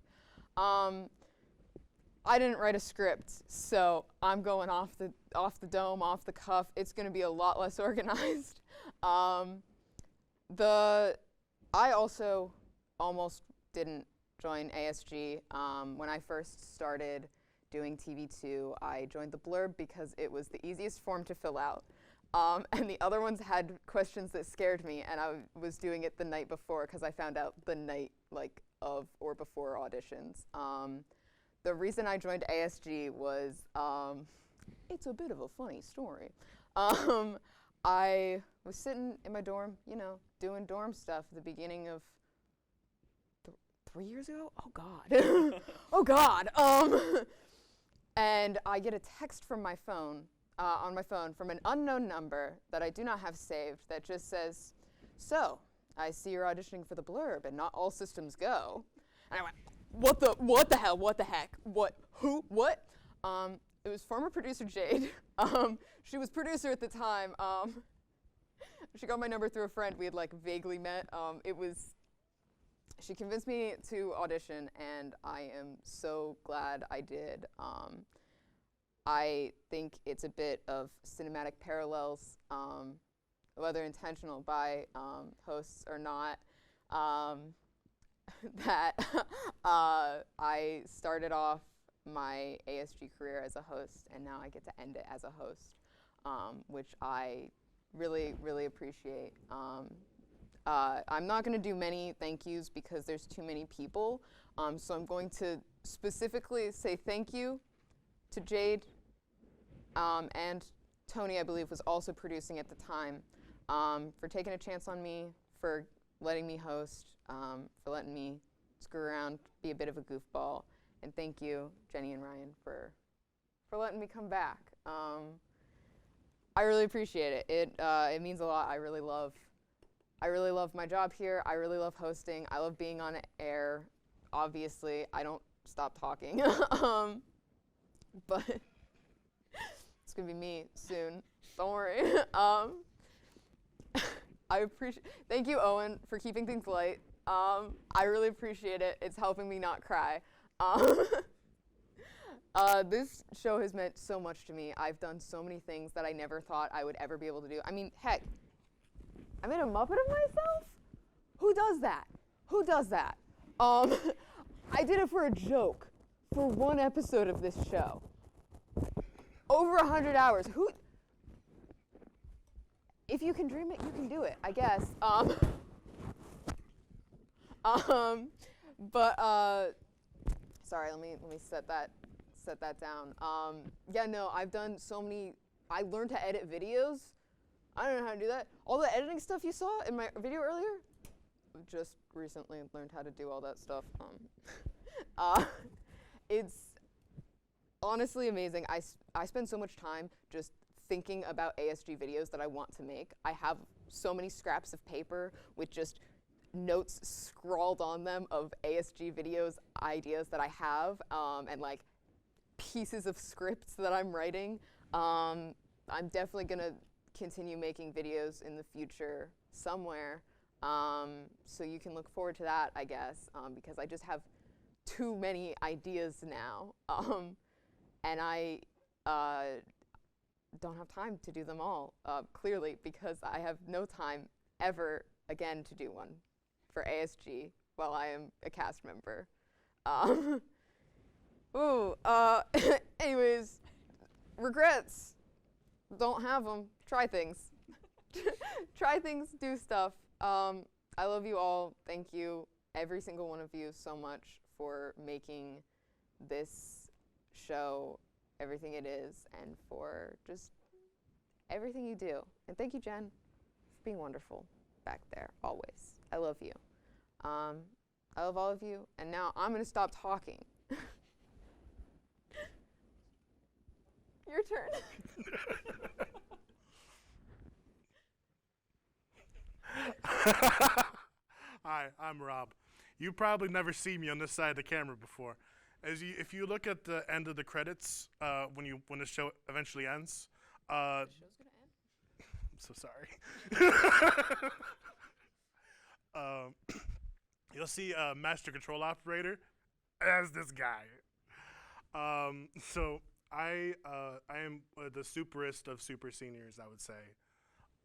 Speaker 2: I didn't write a script, so I'm going off the dome, off the cuff. It's going to be a lot less organized. I also almost didn't join ASG. When I first started doing TV2, I joined the Blurb because it was the easiest form to fill out. And the other ones had questions that scared me, and I was doing it the night before because I found out the night of or before auditions. The reason I joined ASG was, it's a bit of a funny story. I was sitting in my dorm, doing dorm stuff at the beginning of 3 years ago? Oh, God. Oh, God. And I get a text from my phone, on my phone, from an unknown number that I do not have saved that just says, "So, I see you're auditioning for the Blurb and not all systems go." And I went, what the hell, what the heck, what, who, what? It was former producer Jade. She was producer at the time. She got my number through a friend. We had vaguely met. She convinced me to audition, and I am so glad I did. I think it's a bit of cinematic parallels, whether intentional by hosts or not, that I started off my ASG career as a host, and now I get to end it as a host, which I really, really appreciate. I'm not going to do many thank yous because there's too many people, so I'm going to specifically say thank you to Jade, and Tony, I believe, was also producing at the time, for taking a chance on me, for letting me host, for letting me screw around, be a bit of a goofball. And thank you, Jenny and Ryan, for letting me come back. I really appreciate it. It means a lot. I really love my job here. I really love hosting. I love being on air. Obviously, I don't stop talking. But it's gonna be me soon. Don't worry. I appreciate. Thank you, Owen, for keeping things light. I really appreciate it. It's helping me not cry. This show has meant so much to me. I've done so many things that I never thought I would ever be able to do. I mean, heck, I made a Muppet of myself? Who does that? Who does that? I did it for a joke, for one episode of this show. Over 100 hours. Who? If you can dream it, you can do it, I guess. Sorry, let me set that down. Yeah, no, I've done so many. I learned to edit videos. I don't know how to do that. All the editing stuff you saw in my video earlier, just recently learned how to do all that stuff. It's honestly amazing. I spend so much time just thinking about ASG videos that I want to make. I have so many scraps of paper with just notes scrawled on them of ASG videos, ideas that I have, and like pieces of scripts that I'm writing. I'm definitely gonna continue making videos in the future somewhere. So you can look forward to that, I guess, because I just have too many ideas now. And I don't have time to do them all, clearly, because I have no time ever again to do one for ASG while I am a cast member. Anyways, regrets. Don't have them. Try things. Try things, do stuff. I love you all. Thank you, every single one of you, so much for making this show everything it is and for just everything you do. And thank you, Jen, for being wonderful back there, always. I love you. I love all of you. And now I'm going to stop talking. Your turn.
Speaker 18: Hi, I'm Rob. You probably never seen me on this side of the camera before. If you look at the end of the credits, when the show eventually ends, the show's gonna end? I'm so sorry. You'll see a master control operator as this guy. So I am the superest of super seniors, I would say.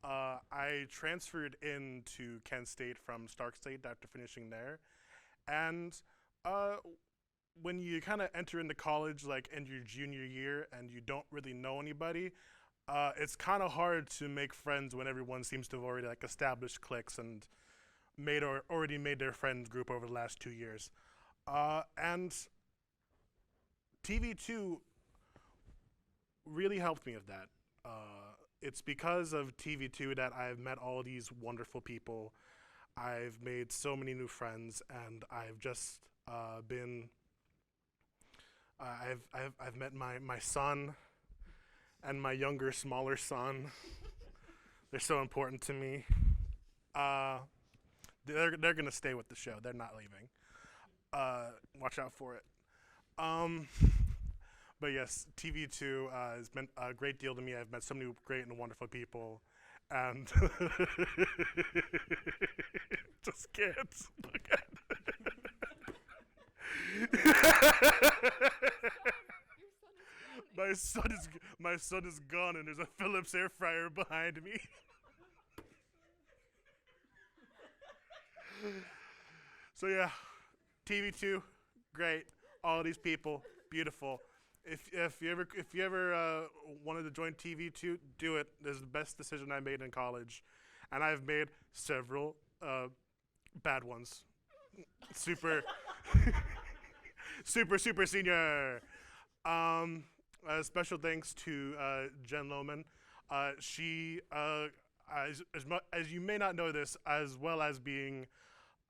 Speaker 18: I transferred into Kent State from Stark State after finishing there, and when you kind of enter into college, like in your junior year, and you don't really know anybody, it's kind of hard to make friends when everyone seems to have already like established cliques and already made their friend group over the last 2 years. And TV2 really helped me with that. It's because of TV2 that I've met all these wonderful people. I've made so many new friends, and I've just been. I've met my son and my younger, smaller son. They're so important to me. They're gonna stay with the show. They're not leaving. Watch out for it. But yes, TV2 has meant a great deal to me. I've met so many great and wonderful people, and just kids. Look at my son is gone, and there's a Philips air fryer behind me. So yeah, TV2, great. All these people, beautiful. If you ever wanted to join TV2, do it. This is the best decision I made in college, and I've made several bad ones. Super senior. Special thanks to Jen Lohman. She, as you may not know this, as well as being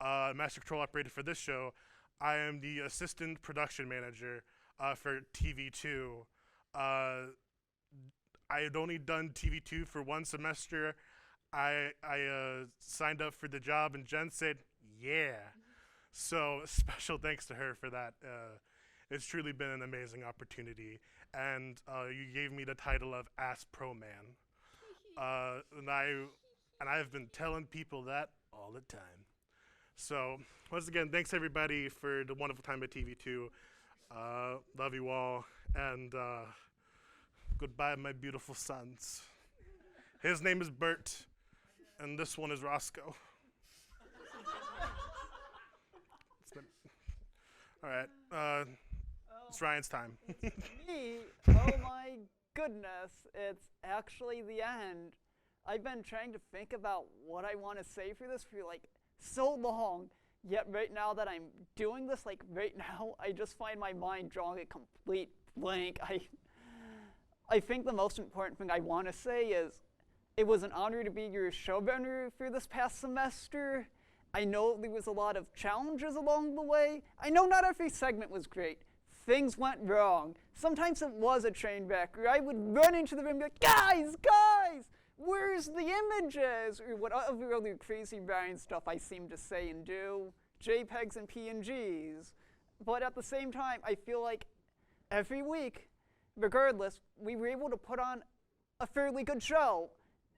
Speaker 18: master control operator for this show, I am the assistant production manager for TV2. I had only done TV2 for one semester. I signed up for the job, and Jen said, yeah. So special thanks to her for that. It's truly been an amazing opportunity. And you gave me the title of Ass Pro Man. And I've been telling people that all the time. So once again, thanks everybody for the wonderful time at TV2. Love you all. And goodbye, my beautiful sons. His name is Bert, and this one is Roscoe. All right, it's Ryan's time.
Speaker 5: It's me. Oh my goodness, it's actually the end. I've been trying to think about what I want to say for this for like so long, yet right now that I'm doing this, like right now, I just find my mind drawing a complete blank. I think the most important thing I want to say is it was an honor to be your showrunner for this past semester. I know there was a lot of challenges along the way. I know not every segment was great. Things went wrong. Sometimes it was a train wreck, or I would run into the room and be like, guys, where's the images? Or whatever other crazy Ryan stuff I seem to say and do, JPEGs and PNGs. But at the same time, I feel like every week, regardless, we were able to put on a fairly good show.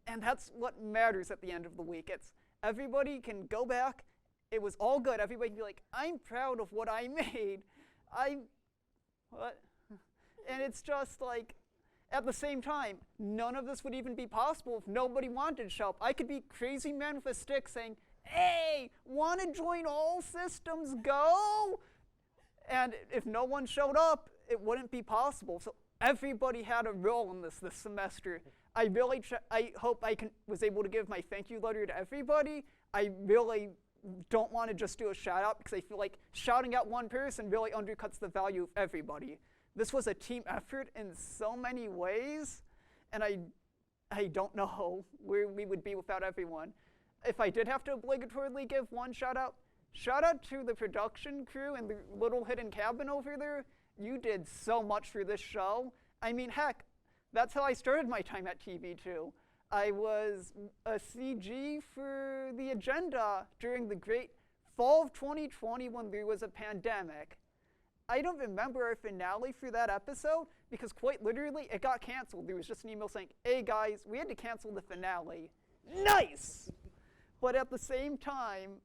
Speaker 5: And that's what matters at the end of the week. It's everybody can go back. It was all good. Everybody can be like, I'm proud of what I made. What? And it's just like, at the same time, none of this would even be possible if nobody wanted to show up. I could be crazy man with a stick saying, hey, want to join All Systems Go? And if no one showed up, it wouldn't be possible. So everybody had a role in this semester. I hope I was able to give my thank you letter to everybody. I really don't want to just do a shout out because I feel like shouting out one person really undercuts the value of everybody. This was a team effort in so many ways, and I don't know where we would be without everyone. If I did have to obligatorily give one shout out to the production crew in the little hidden cabin over there. You did so much for this show. I mean, heck, that's how I started my time at TV2. I was a CG for the agenda during the great fall of 2020 when there was a pandemic. I don't remember our finale for that episode because quite literally it got canceled. There was just an email saying, hey guys, we had to cancel the finale. Nice! But at the same time,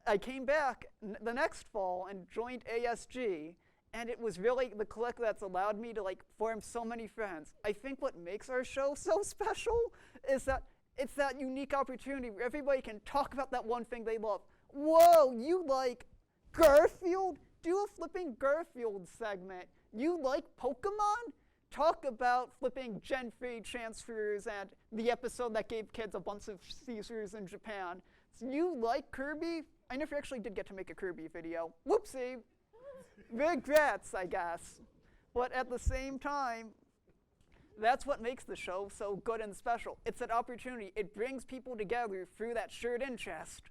Speaker 5: I came back the next fall and joined ASG, and it was really the clique that's allowed me to like form so many friends. I think what makes our show so special is that it's that unique opportunity where everybody can talk about that one thing they love. Whoa, you like Garfield? Do a flipping Garfield segment. You like Pokemon? Talk about flipping Gen 3 transfers and the episode that gave kids a bunch of Caesars in Japan. So you like Kirby? I never actually did get to make a Kirby video. Whoopsie. Regrets, I guess. But at the same time, that's what makes the show so good and special. It's an opportunity. It brings people together through that shared interest.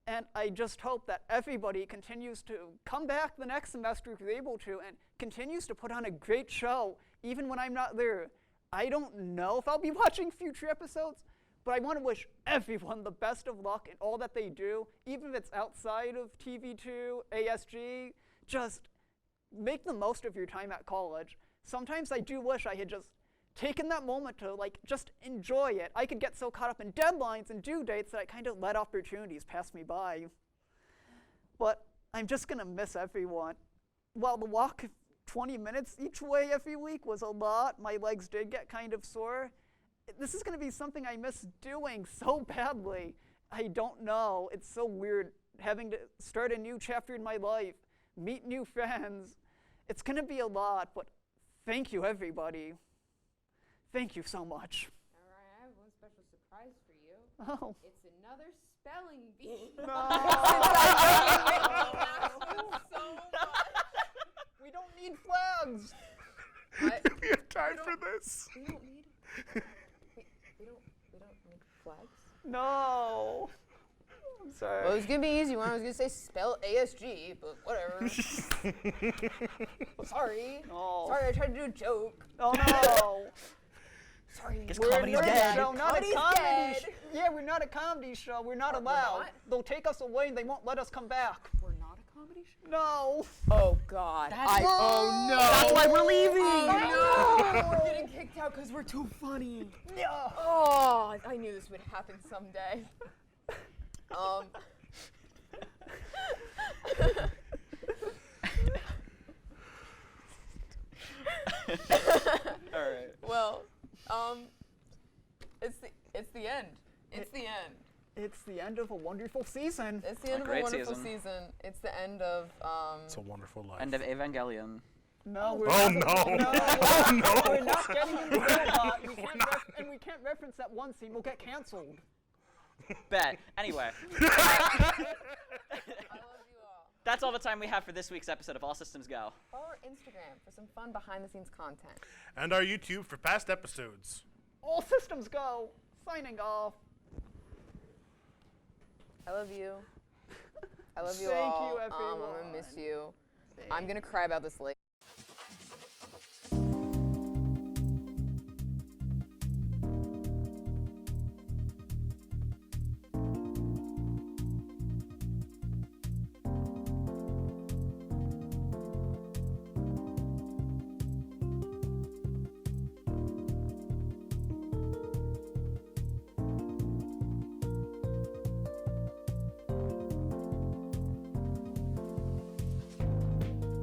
Speaker 5: And I just hope that everybody continues to come back the next semester if they're able to and continues to put on a great show, even when I'm not there. I don't know if I'll be watching future episodes, but I want to wish everyone the best of luck in all that they do, even if it's outside of TV2, ASG. Just make the most of your time at college. Sometimes I do wish I had just taken that moment to like just enjoy it. I could get so caught up in deadlines and due dates that I kind of let opportunities pass me by. But I'm just gonna miss everyone. While the walk 20 minutes each way every week was a lot, my legs did get kind of sore. This is gonna be something I miss doing so badly. I don't know, it's so weird having to start a new chapter in my life, meet new friends. It's gonna be a lot, but thank you everybody. Thank you so much.
Speaker 14: All right, I have one special surprise for you.
Speaker 5: Oh.
Speaker 14: It's another spelling bee.
Speaker 5: No. We don't need flags.
Speaker 18: Do we have time for this?
Speaker 14: We don't need. Wait, we don't need flags.
Speaker 5: No. I'm sorry.
Speaker 14: Well, it was gonna be easy one. I was gonna say spell ASG, but whatever. Sorry.
Speaker 5: Oh.
Speaker 14: Sorry, I tried to do a joke.
Speaker 5: Oh no.
Speaker 2: Sorry.
Speaker 12: Guess
Speaker 5: We're
Speaker 12: comedy's
Speaker 5: not
Speaker 12: dead.
Speaker 5: A show, not
Speaker 2: Comedy's
Speaker 5: a comedy
Speaker 2: dead.
Speaker 5: Yeah, we're not a comedy show. We're not allowed.
Speaker 2: not?
Speaker 5: They'll take us away and they won't let us come back.
Speaker 2: We're not a comedy show?
Speaker 5: No.
Speaker 2: Oh, God. Oh, no.
Speaker 5: That's why we're leaving.
Speaker 2: Oh, no. We're getting kicked out because we're too funny.
Speaker 5: Yeah.
Speaker 2: Oh, I knew this would happen someday.
Speaker 12: All right.
Speaker 2: Well, it's the end. It's the end.
Speaker 5: It's the end of a wonderful season.
Speaker 2: It's the end of a
Speaker 12: great
Speaker 2: wonderful
Speaker 12: season.
Speaker 2: season. It's the end of
Speaker 18: It's a wonderful life.
Speaker 12: End of Evangelion.
Speaker 5: No, we're
Speaker 18: Oh,
Speaker 5: not.
Speaker 18: no.
Speaker 5: Oh,
Speaker 18: no.
Speaker 5: We're not getting in the robot. And we can't reference that one scene. We'll get canceled.
Speaker 12: Bet. Anyway. That's all the time we have for this week's episode of All Systems Go.
Speaker 2: Follow our Instagram for some fun behind-the-scenes content.
Speaker 18: And our YouTube for past episodes.
Speaker 5: All systems go. Signing off.
Speaker 2: I love you. I love you
Speaker 5: Thank
Speaker 2: all.
Speaker 5: you, everyone.
Speaker 2: I'm gonna miss you. I'm gonna cry about this later.